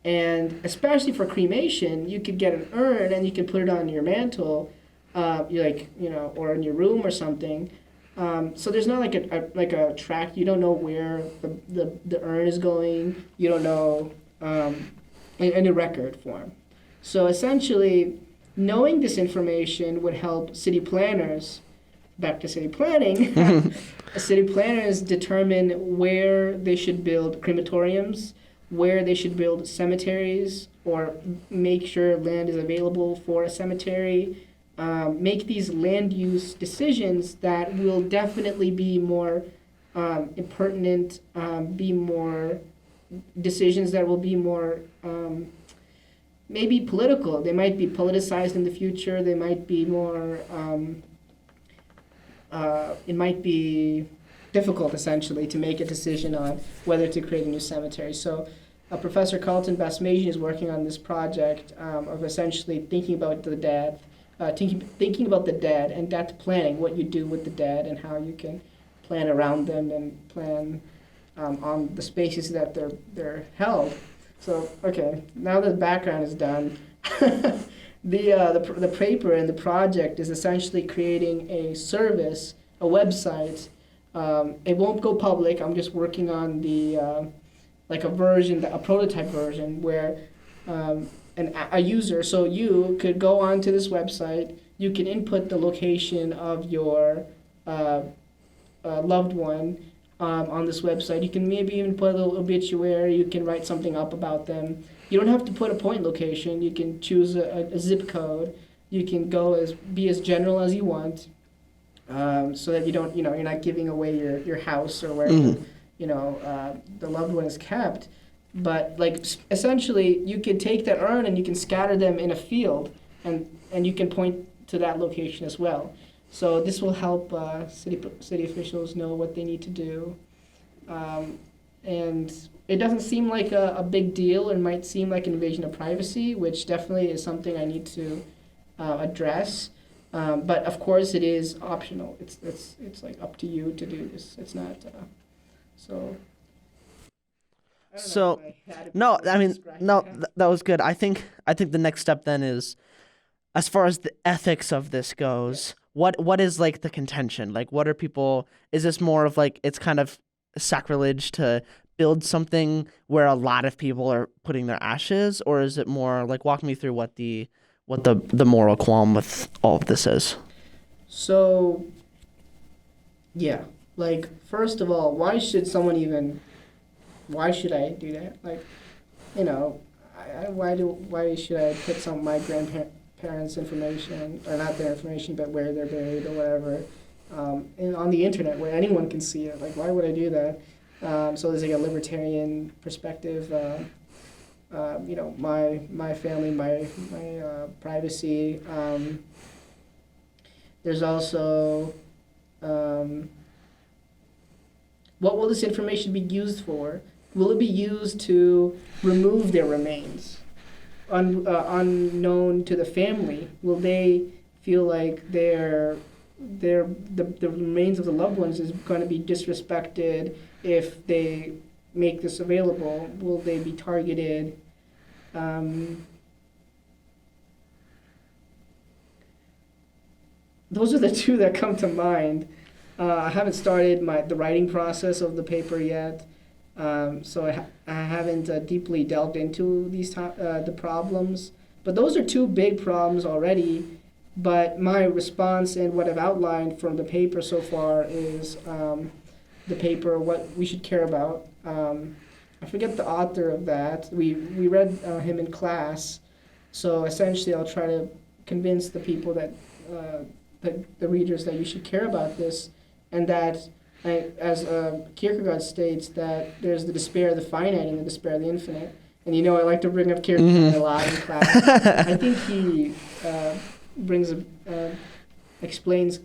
and especially for cremation, you could get an urn and you can put it on your mantle, or in your room or something. So there's not like a track. You don't know where the urn is going. You don't know in a record form. So essentially, knowing this information would help city planners. Back to city planning. City planners determine where they should build crematoriums, where they should build cemeteries, or make sure land is available for a cemetery. Make these land use decisions that will definitely be more impertinent, be more decisions that will be more maybe political. They might be politicized in the future. They might be more... it might be difficult, essentially, to make a decision on whether to create a new cemetery. So Professor Carlton Basmajian is working on this project of essentially thinking about the dead, thinking about the dead and death planning, what you do with the dead and how you can plan around them and plan on the spaces that they're held. So, okay, now that the background is done, the paper and the project is essentially creating a service, a website. It won't go public. I'm just working on the a prototype version where a user. So you could go onto this website. You can input the location of your loved one on this website. You can maybe even put a little obituary. You can write something up about them. You don't have to put a point location. You can choose a zip code. You can be as general as you want, so that you don't, you're not giving away your house or wherever, the loved one is kept. But essentially, you can take that urn and you can scatter them in a field, and you can point to that location as well. So this will help city officials know what they need to do, and it doesn't seem like a big deal. It might seem like an invasion of privacy, which definitely is something I need to address. But of course, it is optional. It's like up to you to do this. It's not so. So no, I mean no, that was good. I think the next step then is, as far as the ethics of this goes, what is like the contention? Like, what are people? Is this more of like it's kind of sacrilege to build something where a lot of people are putting their ashes, or is it more like, walk me through what the moral qualm with all of this is? So, yeah, first of all, why should I do that? Why should I put some of my grandparents' information, or not their information, but where they're buried or whatever, on the internet where anyone can see it? Why would I do that? So there's a libertarian perspective. My family, my privacy. There's also what will this information be used for? Will it be used to remove their remains? unknown to the family? Will they feel like the remains of the loved ones is going to be disrespected if they make this available? Will they be targeted? Those are the two that come to mind. I haven't started the writing process of the paper yet, so I haven't deeply delved into the problems. But those are two big problems already. But my response and what I've outlined from the paper so far is the paper, what we should care about. I forget the author of that. We read him in class, so essentially I'll try to convince the people that the readers that you should care about this, and that, as Kierkegaard states, that there's the despair of the finite and the despair of the infinite. And I like to bring up Kierkegaard a lot in class. I think he explains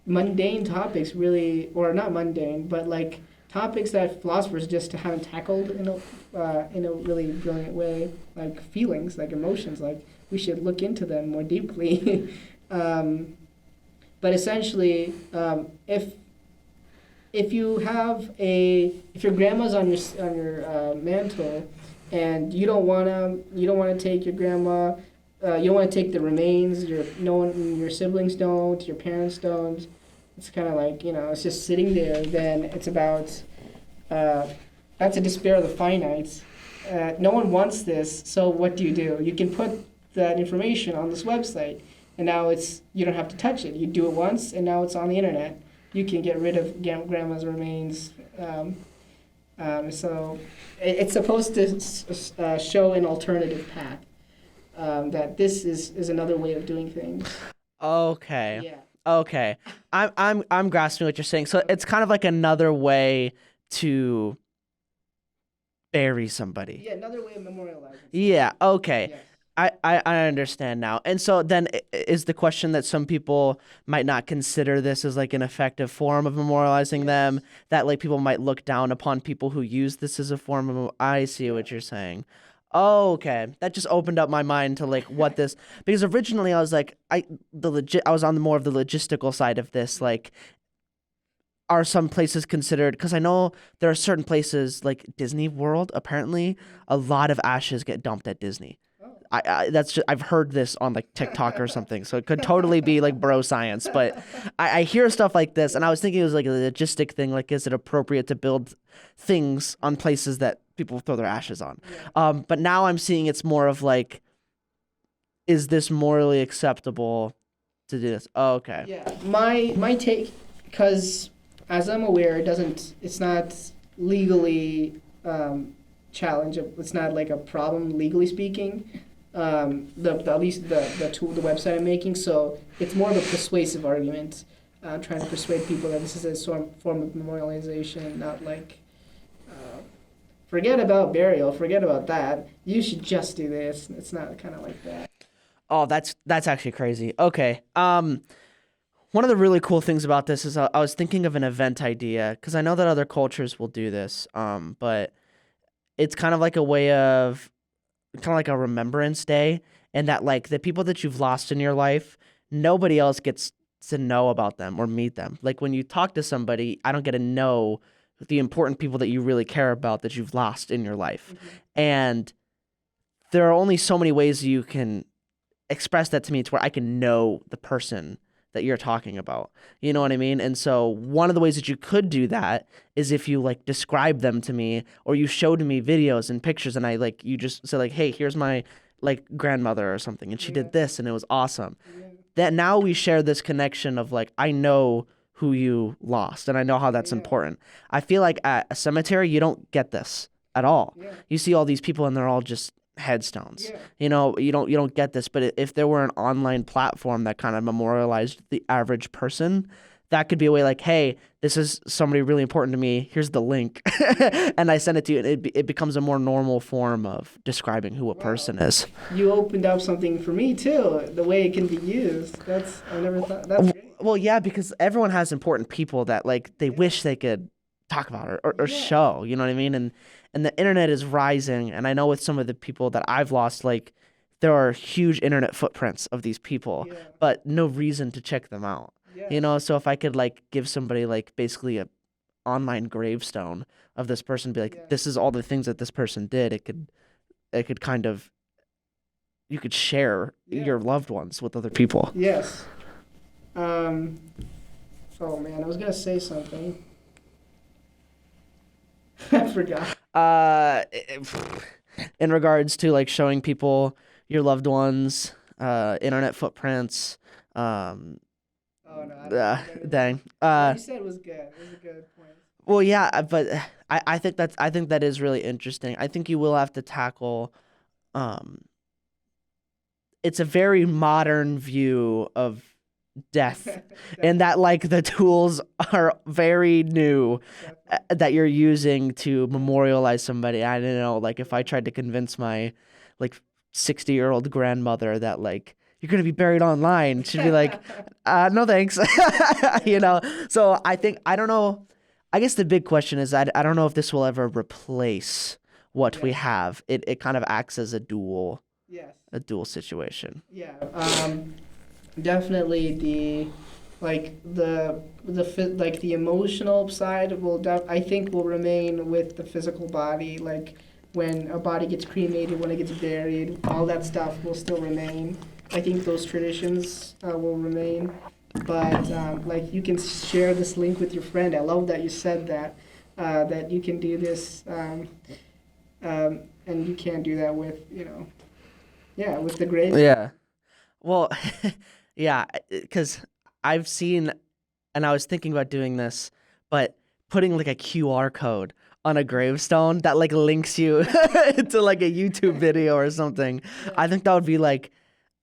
mundane topics really, or not mundane, but like topics that philosophers just haven't tackled in a really brilliant way, like feelings, like emotions, like we should look into them more deeply. But essentially, if your grandma's on your mantle, and you don't wanna take your grandma, you don't want to take the remains. Your siblings don't, your parents don't. It's kind of like it's just sitting there. Then it's about that's a despair of the finite. No one wants this, so what do? You can put that information on this website, and now you don't have to touch it. You do it once, and now it's on the internet. You can get rid of grandma's remains. So it's supposed to show an alternative path. That this is another way of doing things. Okay. Yeah. Okay. I'm grasping what you're saying. So it's kind of like another way to bury somebody. Yeah, another way of memorializing. Yeah. Okay. Yes. I understand now. And so then is the question that some people might not consider this as like an effective form of memorializing them, that like people might look down upon people who use this as a form of, I see what you're saying. Oh, okay. That just opened up my mind to like what this, because originally I was like, I was on the more of the logistical side of this, like, are some places considered, because I know there are certain places like Disney World, apparently a lot of ashes get dumped at Disney. That's just, I've heard this on like TikTok or something, so it could totally be like bro science, but I hear stuff like this, and I was thinking it was like a logistic thing, like is it appropriate to build things on places that people throw their ashes on? But now I'm seeing it's more of like, is this morally acceptable to do this? Oh, okay. Yeah, my take, because as I'm aware, it's not legally challenge. It's not like a problem legally speaking. At least the tool, the website I'm making. So it's more of a persuasive argument, trying to persuade people that this is a form of memorialization, not like forget about burial, forget about that. You should just do this. It's not kind of like that. Oh, that's actually crazy. Okay. One of the really cool things about this is I was thinking of an event idea, because I know that other cultures will do this. But it's kind of like a way of, kind of like a Remembrance Day, and that like the people that you've lost in your life, nobody else gets to know about them or meet them. Like when you talk to somebody, I don't get to know the important people that you really care about that you've lost in your life. Mm-hmm. And there are only so many ways you can express that to me to where I can know the person that you're talking about. You know what I mean? And so one of the ways that you could do that is if you like describe them to me, or you showed me videos and pictures, and I like, you just say like, hey, here's my like grandmother or something, and she did this and it was awesome. That now we share this connection of like, I know who you lost and I know how that's important. I feel like at a cemetery, you don't get this at all. You see all these people and they're all just headstones. You know, you don't get this. But if there were an online platform that kind of memorialized the average person, that could be a way like, hey, this is somebody really important to me. Here's the link. And I send it to you, and it becomes a more normal form of describing who a person is. You opened up something for me too, the way it can be used. I never thought, that's great. Well, yeah, because everyone has important people that like they wish they could talk about or show, you know what I mean? And the internet is rising, and I know with some of the people that I've lost, like there are huge internet footprints of these people, Yeah. but no reason to check them out. Yes. So if I could like give somebody like basically a online gravestone of this person, be like, Yes. this is all the things that this person did, it could kind of, you could share Yeah. your loved ones with other people. Yes. Um. Oh man, I was gonna say something. I forgot. In regards to like showing people your loved ones, internet footprints, Oh no, I don't have anything. dang. What you said was good. It was a good point. Well, yeah, but I think that is really interesting. I think you will have to tackle, um, it's a very modern view of death, and that like the tools are very new that you're using to memorialize somebody. I don't know, like if I tried to convince my like 60-year-old grandmother that like you're gonna be buried online, she'd be like, no thanks. So I don't know. I guess the big question is I don't know if this will ever replace what we Yes. have. It kind of acts as Yes. a dual situation. Yeah. Definitely like the emotional side I think will remain with the physical body. Like when a body gets cremated, when it gets buried, all that stuff will still remain. I think those traditions will remain. But like you can share this link with your friend. I love that you said that that you can do this, and you can't do that with yeah, with the grave. Yeah. Well, yeah, because I've seen, and I was thinking about doing this, but putting like a QR code on a gravestone that like links you to like a YouTube video or something. I think that would be like,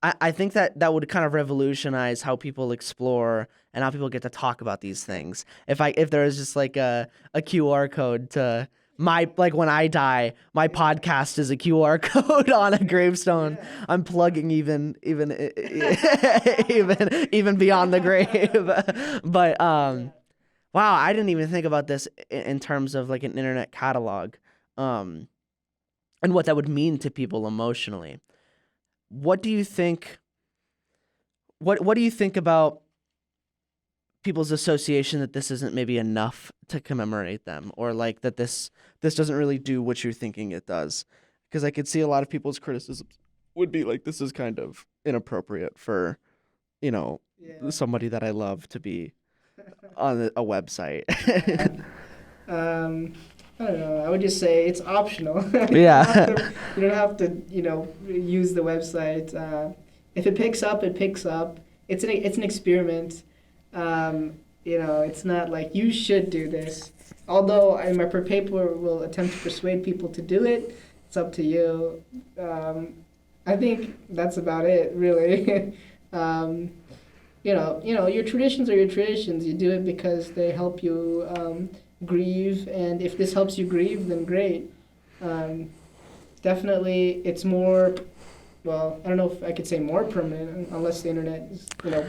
I think that would kind of revolutionize how people explore and how people get to talk about these things. If there is just like a QR code to my, like when I die, my podcast is a QR code on a gravestone. Yeah. I'm plugging even even beyond the grave. But wow, I didn't even think about this in terms of like an internet catalog, um, and what that would mean to people emotionally. What do you think? What do you think about people's association that this isn't maybe enough to commemorate them, or like that this doesn't really do what you're thinking it does? Because I could see a lot of people's criticisms would be like, this is kind of inappropriate for Yeah. somebody that I love to be on a website. I don't know. I would just say it's optional. Yeah. You don't have to, use the website. If it picks up, it picks up. It's an experiment. It's not like you should do this. Although my paper will attempt to persuade people to do it, it's up to you. I think that's about it, really. Your traditions are your traditions. You do it because they help you grieve, and if this helps you grieve, then great. Definitely, it's more. Well, I don't know if I could say more permanent, unless the internet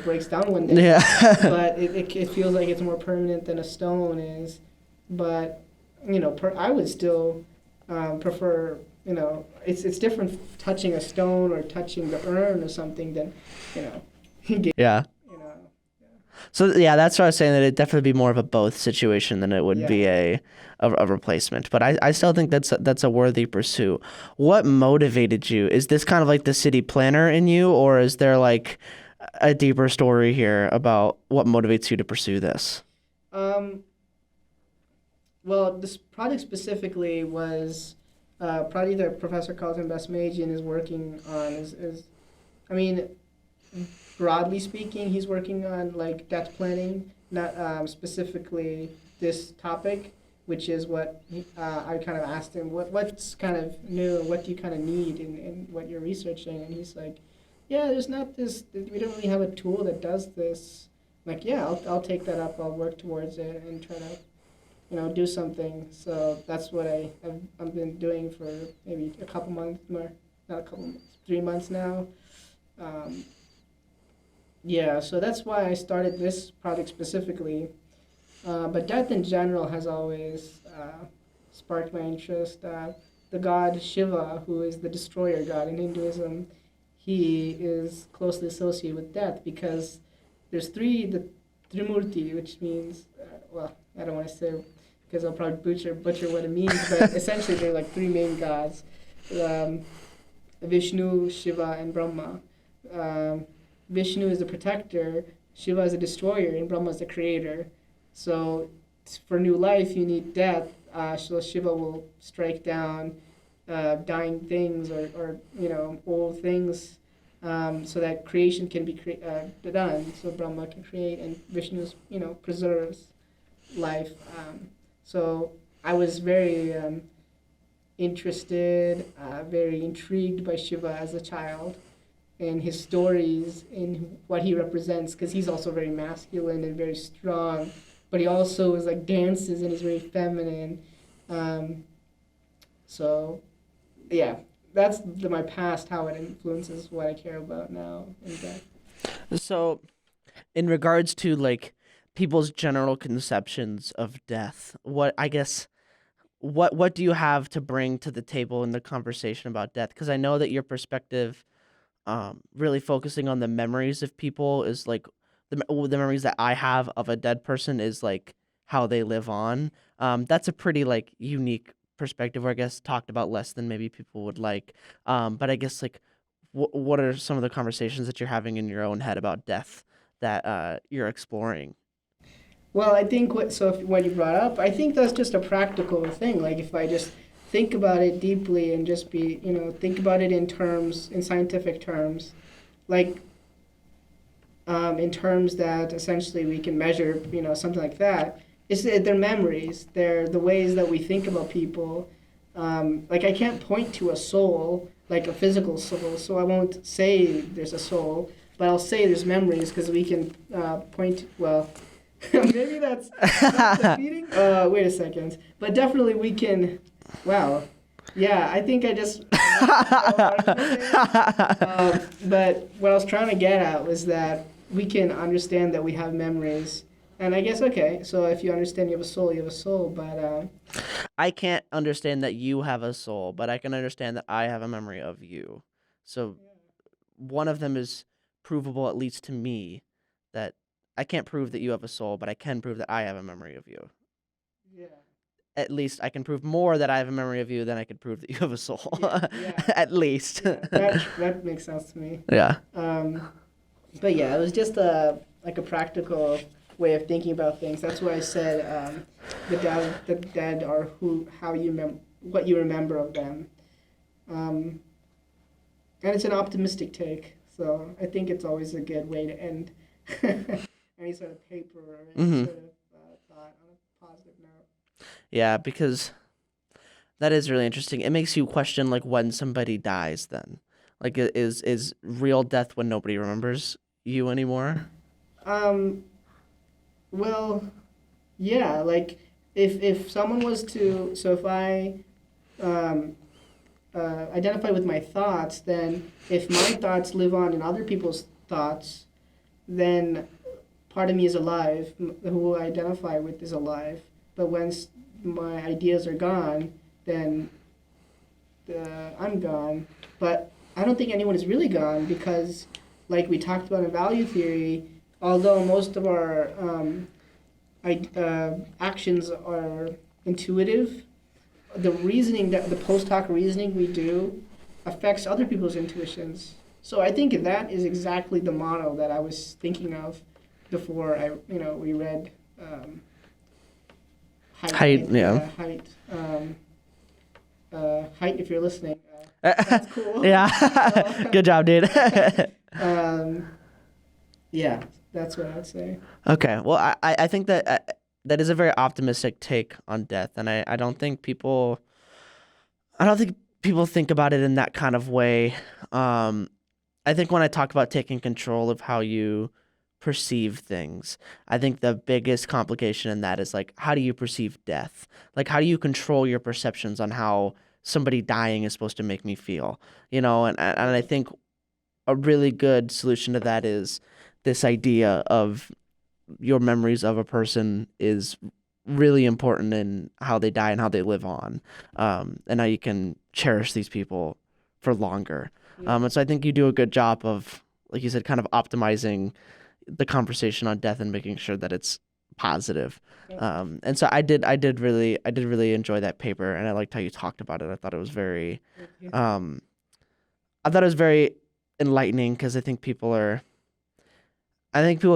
breaks down one day. Yeah. But it feels like it's more permanent than a stone is. But I would still prefer. It's different touching a stone or touching the urn or something than Yeah. you know. So yeah, that's what I was saying, that it'd definitely be more of a both situation than it would be a replacement. But I still think that's a worthy pursuit. What motivated you? Is this kind of like the city planner in you, or is there like a deeper story here about what motivates you to pursue this? Well, this project specifically was a project that Professor Carlton Basmajian is working on. I mean, broadly speaking, he's working on like death planning, not specifically this topic, which is what I kind of asked him, what's kind of new, what do you kind of need in what you're researching, and he's like, yeah, there's not this, we don't really have a tool that does this. I'm like, yeah, I'll take that up, I'll work towards it and try to do something. So that's what I've been doing for maybe a couple months, more, not a couple months, 3 months now. Yeah, so that's why I started this project specifically. But death in general has always sparked my interest. The god Shiva, who is the destroyer god in Hinduism, he is closely associated with death because there's the Trimurti, which means, well, I don't want to say because I'll probably butcher what it means, but essentially they're like three main gods, um, Vishnu, Shiva, and Brahma. Vishnu is the protector, Shiva is the destroyer, and Brahma is the creator. So for new life, you need death. So Shiva will strike down dying things or old things, so that creation can be done. So Brahma can create, and Vishnu preserves life. So I was very interested, very intrigued by Shiva as a child, and his stories, and what he represents, because he's also very masculine and very strong, but he also is like dances and is very feminine. So, yeah, that's my past, how it influences what I care about now in death. So, in regards to like people's general conceptions of death, what do you have to bring to the table in the conversation about death? Because I know that your perspective, really focusing on the memories of people is like the memories that I have of a dead person is like how they live on. That's a pretty like unique perspective, or I guess talked about less than maybe people would like. But I guess like what are some of the conversations that you're having in your own head about death that you're exploring? Well, I think what you brought up, I think that's just a practical thing. Like if I just think about it deeply and just think about it in scientific terms, like in terms that essentially we can measure, something like that. They're memories. They're the ways that we think about people. Like I can't point to a soul, like a physical soul, so I won't say there's a soul, but I'll say there's memories because we can point. Well, maybe that's not defeating. Wait a second. But definitely we can. Wow. Yeah, I think I just. But what I was trying to get at was that we can understand that we have memories. And I guess, okay, so if you understand you have a soul, you have a soul, but... I can't understand that you have a soul, but I can understand that I have a memory of you. So one of them is provable, at least to me, that I can't prove that you have a soul, but I can prove that I have a memory of you. Yeah. At least I can prove more that I have a memory of you than I could prove that you have a soul. Yeah. At least. Yeah, that makes sense to me. Yeah. But yeah, it was just a practical way of thinking about things. That's why I said the dead are what you remember of them. And it's an optimistic take, so I think it's always a good way to end any sort of paper or any sort of thought on a positive note. Yeah, because that is really interesting. It makes you question like when somebody dies then. Like is real death when nobody remembers you anymore? Well, yeah, like if someone was to, so if I identify with my thoughts, then if my thoughts live on in other people's thoughts, then part of me is alive, who I identify with is alive. But when my ideas are gone, then I'm gone. But I don't think anyone is really gone because, like we talked about in value theory, although most of our actions are intuitive, the post hoc reasoning we do affects other people's intuitions. So I think that is exactly the model that I was thinking of before we read Height. Yeah. Height, if you're listening. That's cool. Yeah. Good job, dude. Yeah, that's what I'd say. Okay. Well, I think that that is a very optimistic take on death, and I don't think people think about it in that kind of way. I think when I talk about taking control of how you perceive things, I think the biggest complication in that is like, how do you perceive death? Like, how do you control your perceptions on how somebody dying is supposed to make me feel? And I think a really good solution to that is this idea of your memories of a person is really important in how they die and how they live on, and how you can cherish these people for longer. And so I think you do a good job of, like you said, kind of optimizing the conversation on death and making sure that it's positive. And so I did really enjoy that paper, and I liked how you talked about it. I thought it was very, I thought it was very enlightening, because I think people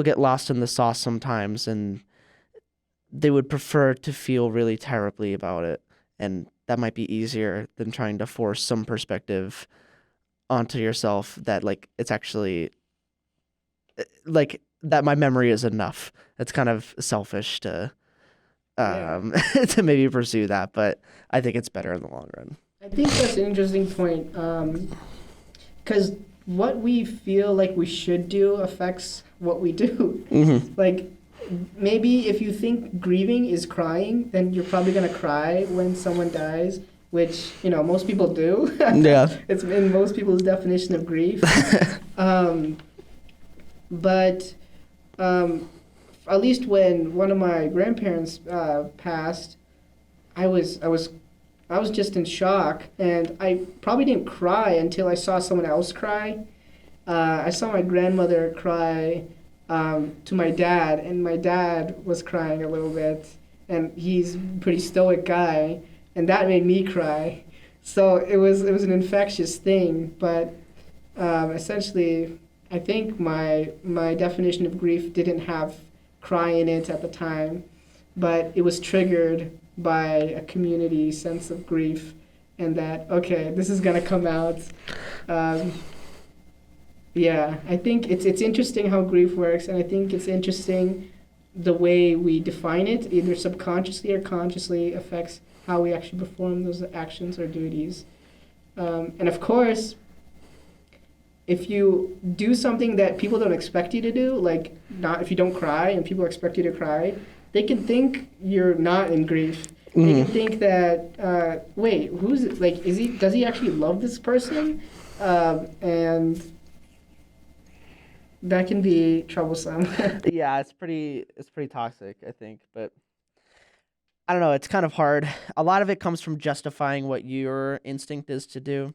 get lost in the sauce sometimes, and they would prefer to feel really terribly about it, and that might be easier than trying to force some perspective onto yourself that, like, it's actually like that my memory is enough. It's kind of selfish to to maybe pursue that, but I think it's better in the long run. I think that's an interesting point, because what we feel like we should do affects what we do. Like, maybe if you think grieving is crying, then you're probably going to cry when someone dies, which, most people do. Yeah. It's in most people's definition of grief. But at least when one of my grandparents passed, I was just in shock, and I probably didn't cry until I saw someone else cry. I saw my grandmother cry to my dad, and my dad was crying a little bit, and he's a pretty stoic guy, and that made me cry. So it was an infectious thing, but essentially, I think my definition of grief didn't have cry in it at the time, but it was triggered by a community sense of grief, and that, okay, this is gonna come out. I think it's interesting how grief works, and I think it's interesting the way we define it, either subconsciously or consciously, affects how we actually perform those actions or duties. And of course, if you do something that people don't expect you to do, like not if you don't cry and people expect you to cry, they can think you're not in grief. They can think that, wait, who's it? Like, does he actually love this person? And that can be troublesome. Yeah, it's pretty toxic, I think, but I don't know, it's kind of hard. A lot of it comes from justifying what your instinct is to do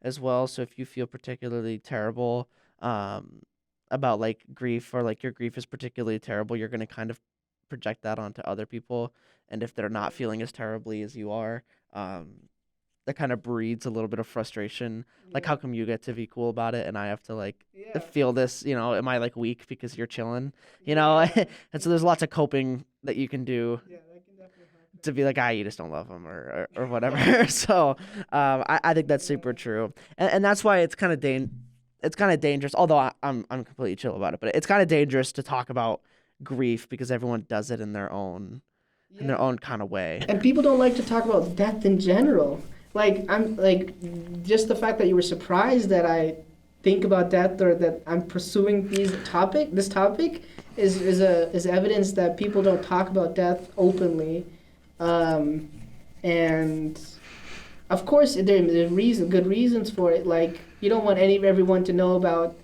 as well. So if you feel particularly terrible about like grief, or like your grief is particularly terrible, you're going to kind of project that onto other people. And if they're not feeling as terribly as you are, that kind of breeds a little bit of frustration. Like, how come you get to be cool about it and I have to like feel this, am I like weak because you're chilling, And so there's lots of coping that you can do to be like, you just don't love them or whatever. So I think that's super true. And that's why it's kind of dangerous, although I'm completely chill about it, but it's kind of dangerous to talk about grief because everyone does it in their own kind of way. And people don't like to talk about death in general. Like, I'm like, just the fact that you were surprised that I think about death, or that I'm pursuing this topic is evidence that people don't talk about death openly. And of course there are good reasons for it. Like, you don't want everyone to know about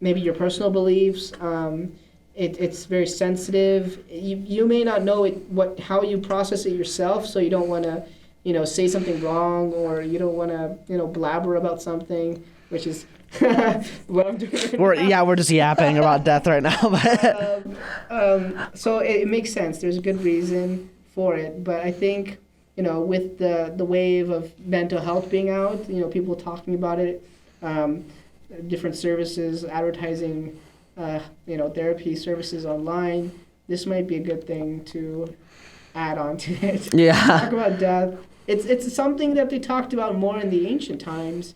maybe your personal beliefs. It's very sensitive. You may not know how you process it yourself, so you don't want to say something wrong, or you don't want to blabber about something, which is what I'm doing. We're just yapping about death right now. So it makes sense. There's a good reason for it, but I think with the wave of mental health being out, people talking about it, different services advertising, therapy services online, this might be a good thing to add on to it. Yeah. Talk about death. It's something that they talked about more in the ancient times.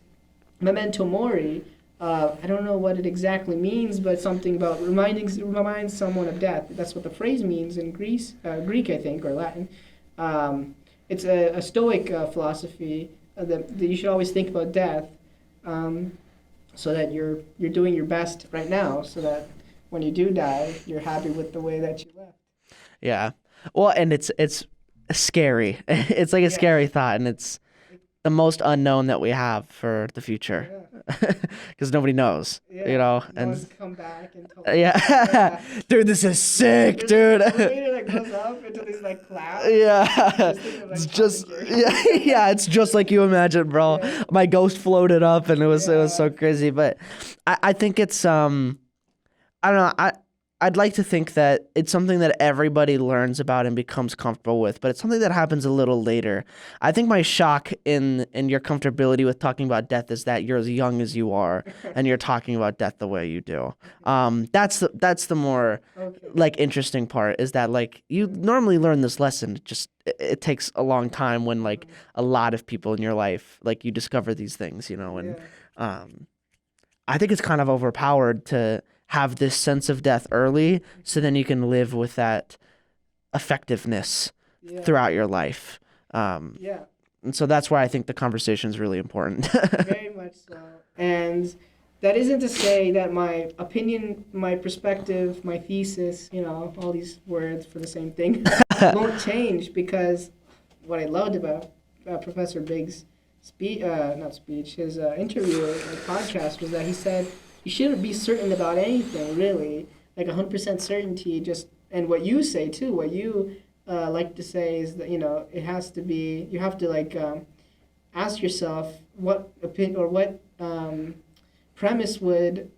Memento mori. I don't know what it exactly means, but something about remind someone of death. That's what the phrase means in Greek, I think, or Latin. It's a Stoic philosophy that you should always think about death, so that you're doing your best right now, so that when you do die, you're happy with the way that you left. Yeah. Well, and it's scary. It's like a scary thought, and it's the most unknown that we have for the future, because nobody knows, No and one's come back and told dude, this is sick, dude. There's a like goes up into this like cloud. Yeah, Just think of, like, it's Tom just and Jerry. yeah, it's just like you imagine, bro. Yeah. My ghost floated up, and it was so Yeah. crazy. But I think it's I don't know. I'd like to think that it's something that everybody learns about and becomes comfortable with, but it's something that happens a little later. I think my shock in your comfortability with talking about death is that you're as young as you are and you're talking about death the way you do. That's the more Okay. like interesting part is that like you normally learn this lesson. It takes a long time when like a lot of people in your life like you discover these things, and Yeah. um I think it's kind of overpowered to have this sense of death early so then you can live with that effectiveness Yeah. throughout your life. Um, Yeah. and so that's why I think the conversation is really important. Very much so. And that isn't to say that my opinion, my perspective, my thesis, all these words for the same thing, won't change, because what I loved about Professor Big's not speech, his interview or podcast was that he said you shouldn't be certain about anything, really, like 100% certainty. And what you say too, what you like to say is that, it has to be, you have to like ask yourself what opinion or what premise would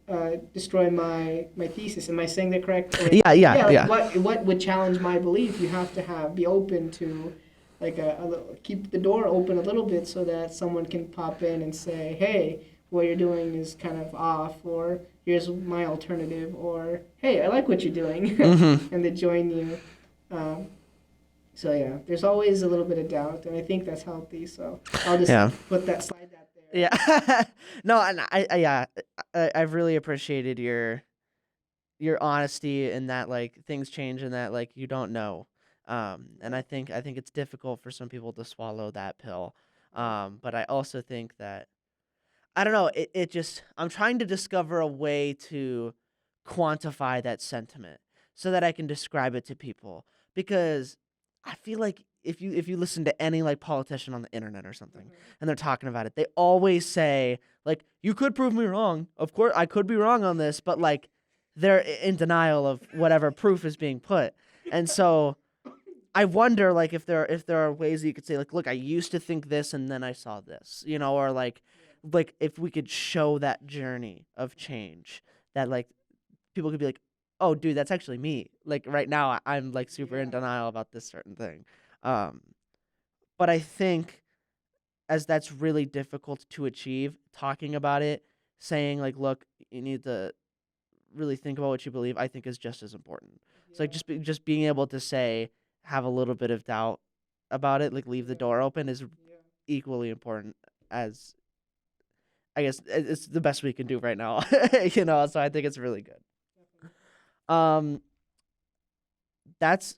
destroy my thesis. Am I saying that correct? Or, Yeah. What would challenge my belief? You have to be open to like keep the door open a little bit so that someone can pop in and say, hey, what you're doing is kind of off, or here's my alternative, or hey, I like what you're doing, and they join you. So yeah, there's always a little bit of doubt, and I think that's healthy. So I'll just slide that there. Yeah. No, and I've really appreciated your honesty in that like things change and that like you don't know. And I think it's difficult for some people to swallow that pill. But I also think that I don't know, it just I'm trying to discover a way to quantify that sentiment so that I can describe it to people because I feel like if you listen to any like politician on the internet or something and they're talking about it, they always say like you could prove me wrong. Of course I could be wrong on this, but like they're in denial of whatever proof is being put. And so I wonder like if there are ways that you could say like look, I used to think this and then I saw this, or like if we could show that journey of change that like people could be like, oh dude, that's actually me. Like right now I'm like super in denial about this certain thing. Um but I think as that's really difficult to achieve, talking about it, saying like look, you need to really think about what you believe, I think is just as important. It's like just being able to say have a little bit of doubt about it, like leave the door open is equally important as I guess it's the best we can do right now, so I think it's really good. Um that's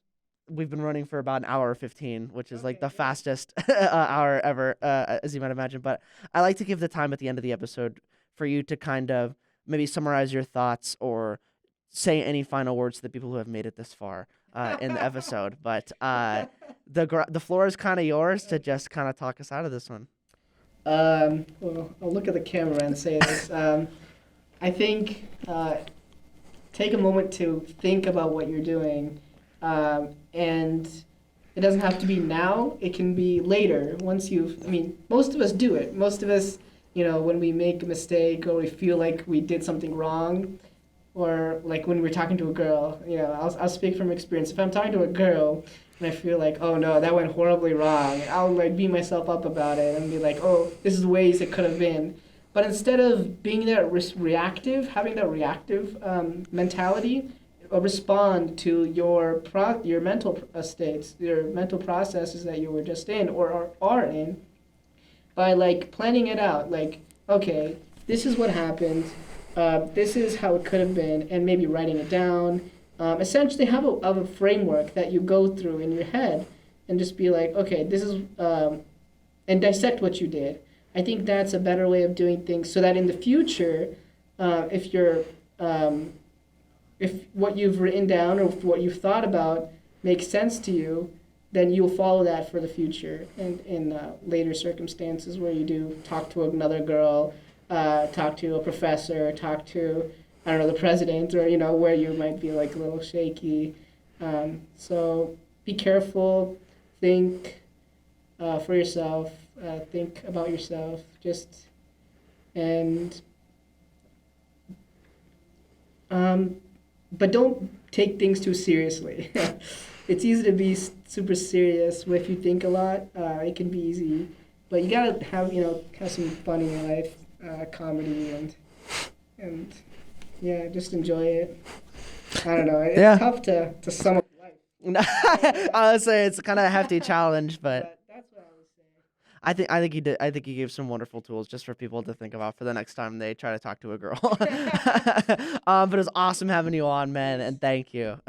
we've been running for about an hour 15, which is like the fastest hour ever, as you might imagine. But I like to give the time at the end of the episode for you to kind of maybe summarize your thoughts or say any final words to the people who have made it this far in the episode. But the floor is kind of yours to just kind of talk us out of this one. Well, I'll look at the camera and say this. I think take a moment to think about what you're doing. And it doesn't have to be now. It can be later. Most of us do it. Most of us, when we make a mistake or we feel like we did something wrong, or like when we're talking to a girl, I'll speak from experience. If I'm talking to a girl and I feel like, oh no, that went horribly wrong, I'll like beat myself up about it and be like, oh, this is ways it could have been. But instead of being that having that reactive mentality, respond to your mental states, your mental processes that you were just in or are in, by like planning it out. Like, okay, this is what happened. This is how it could have been, and maybe writing it down. Essentially, have a framework that you go through in your head, and just be like, okay, this is, and dissect what you did. I think that's a better way of doing things, so that in the future, if what you've written down or what you've thought about makes sense to you, then you'll follow that for the future and in later circumstances where you do talk to another girl, talk to a professor, talk to, I don't know, the president, or, where you might be like a little shaky. So be careful, think for yourself, think about yourself, just and um, but don't take things too seriously. It's easy to be super serious if you think a lot. It can be easy, but you gotta have some fun in your life, comedy and yeah, just enjoy it. I don't know. It's Yeah. tough to sum up life. I would say it's kind of a hefty challenge, but But that's what I would say. I think he did. I think he gave some wonderful tools just for people to think about for the next time they try to talk to a girl. But it was awesome having you on, man, and thank you.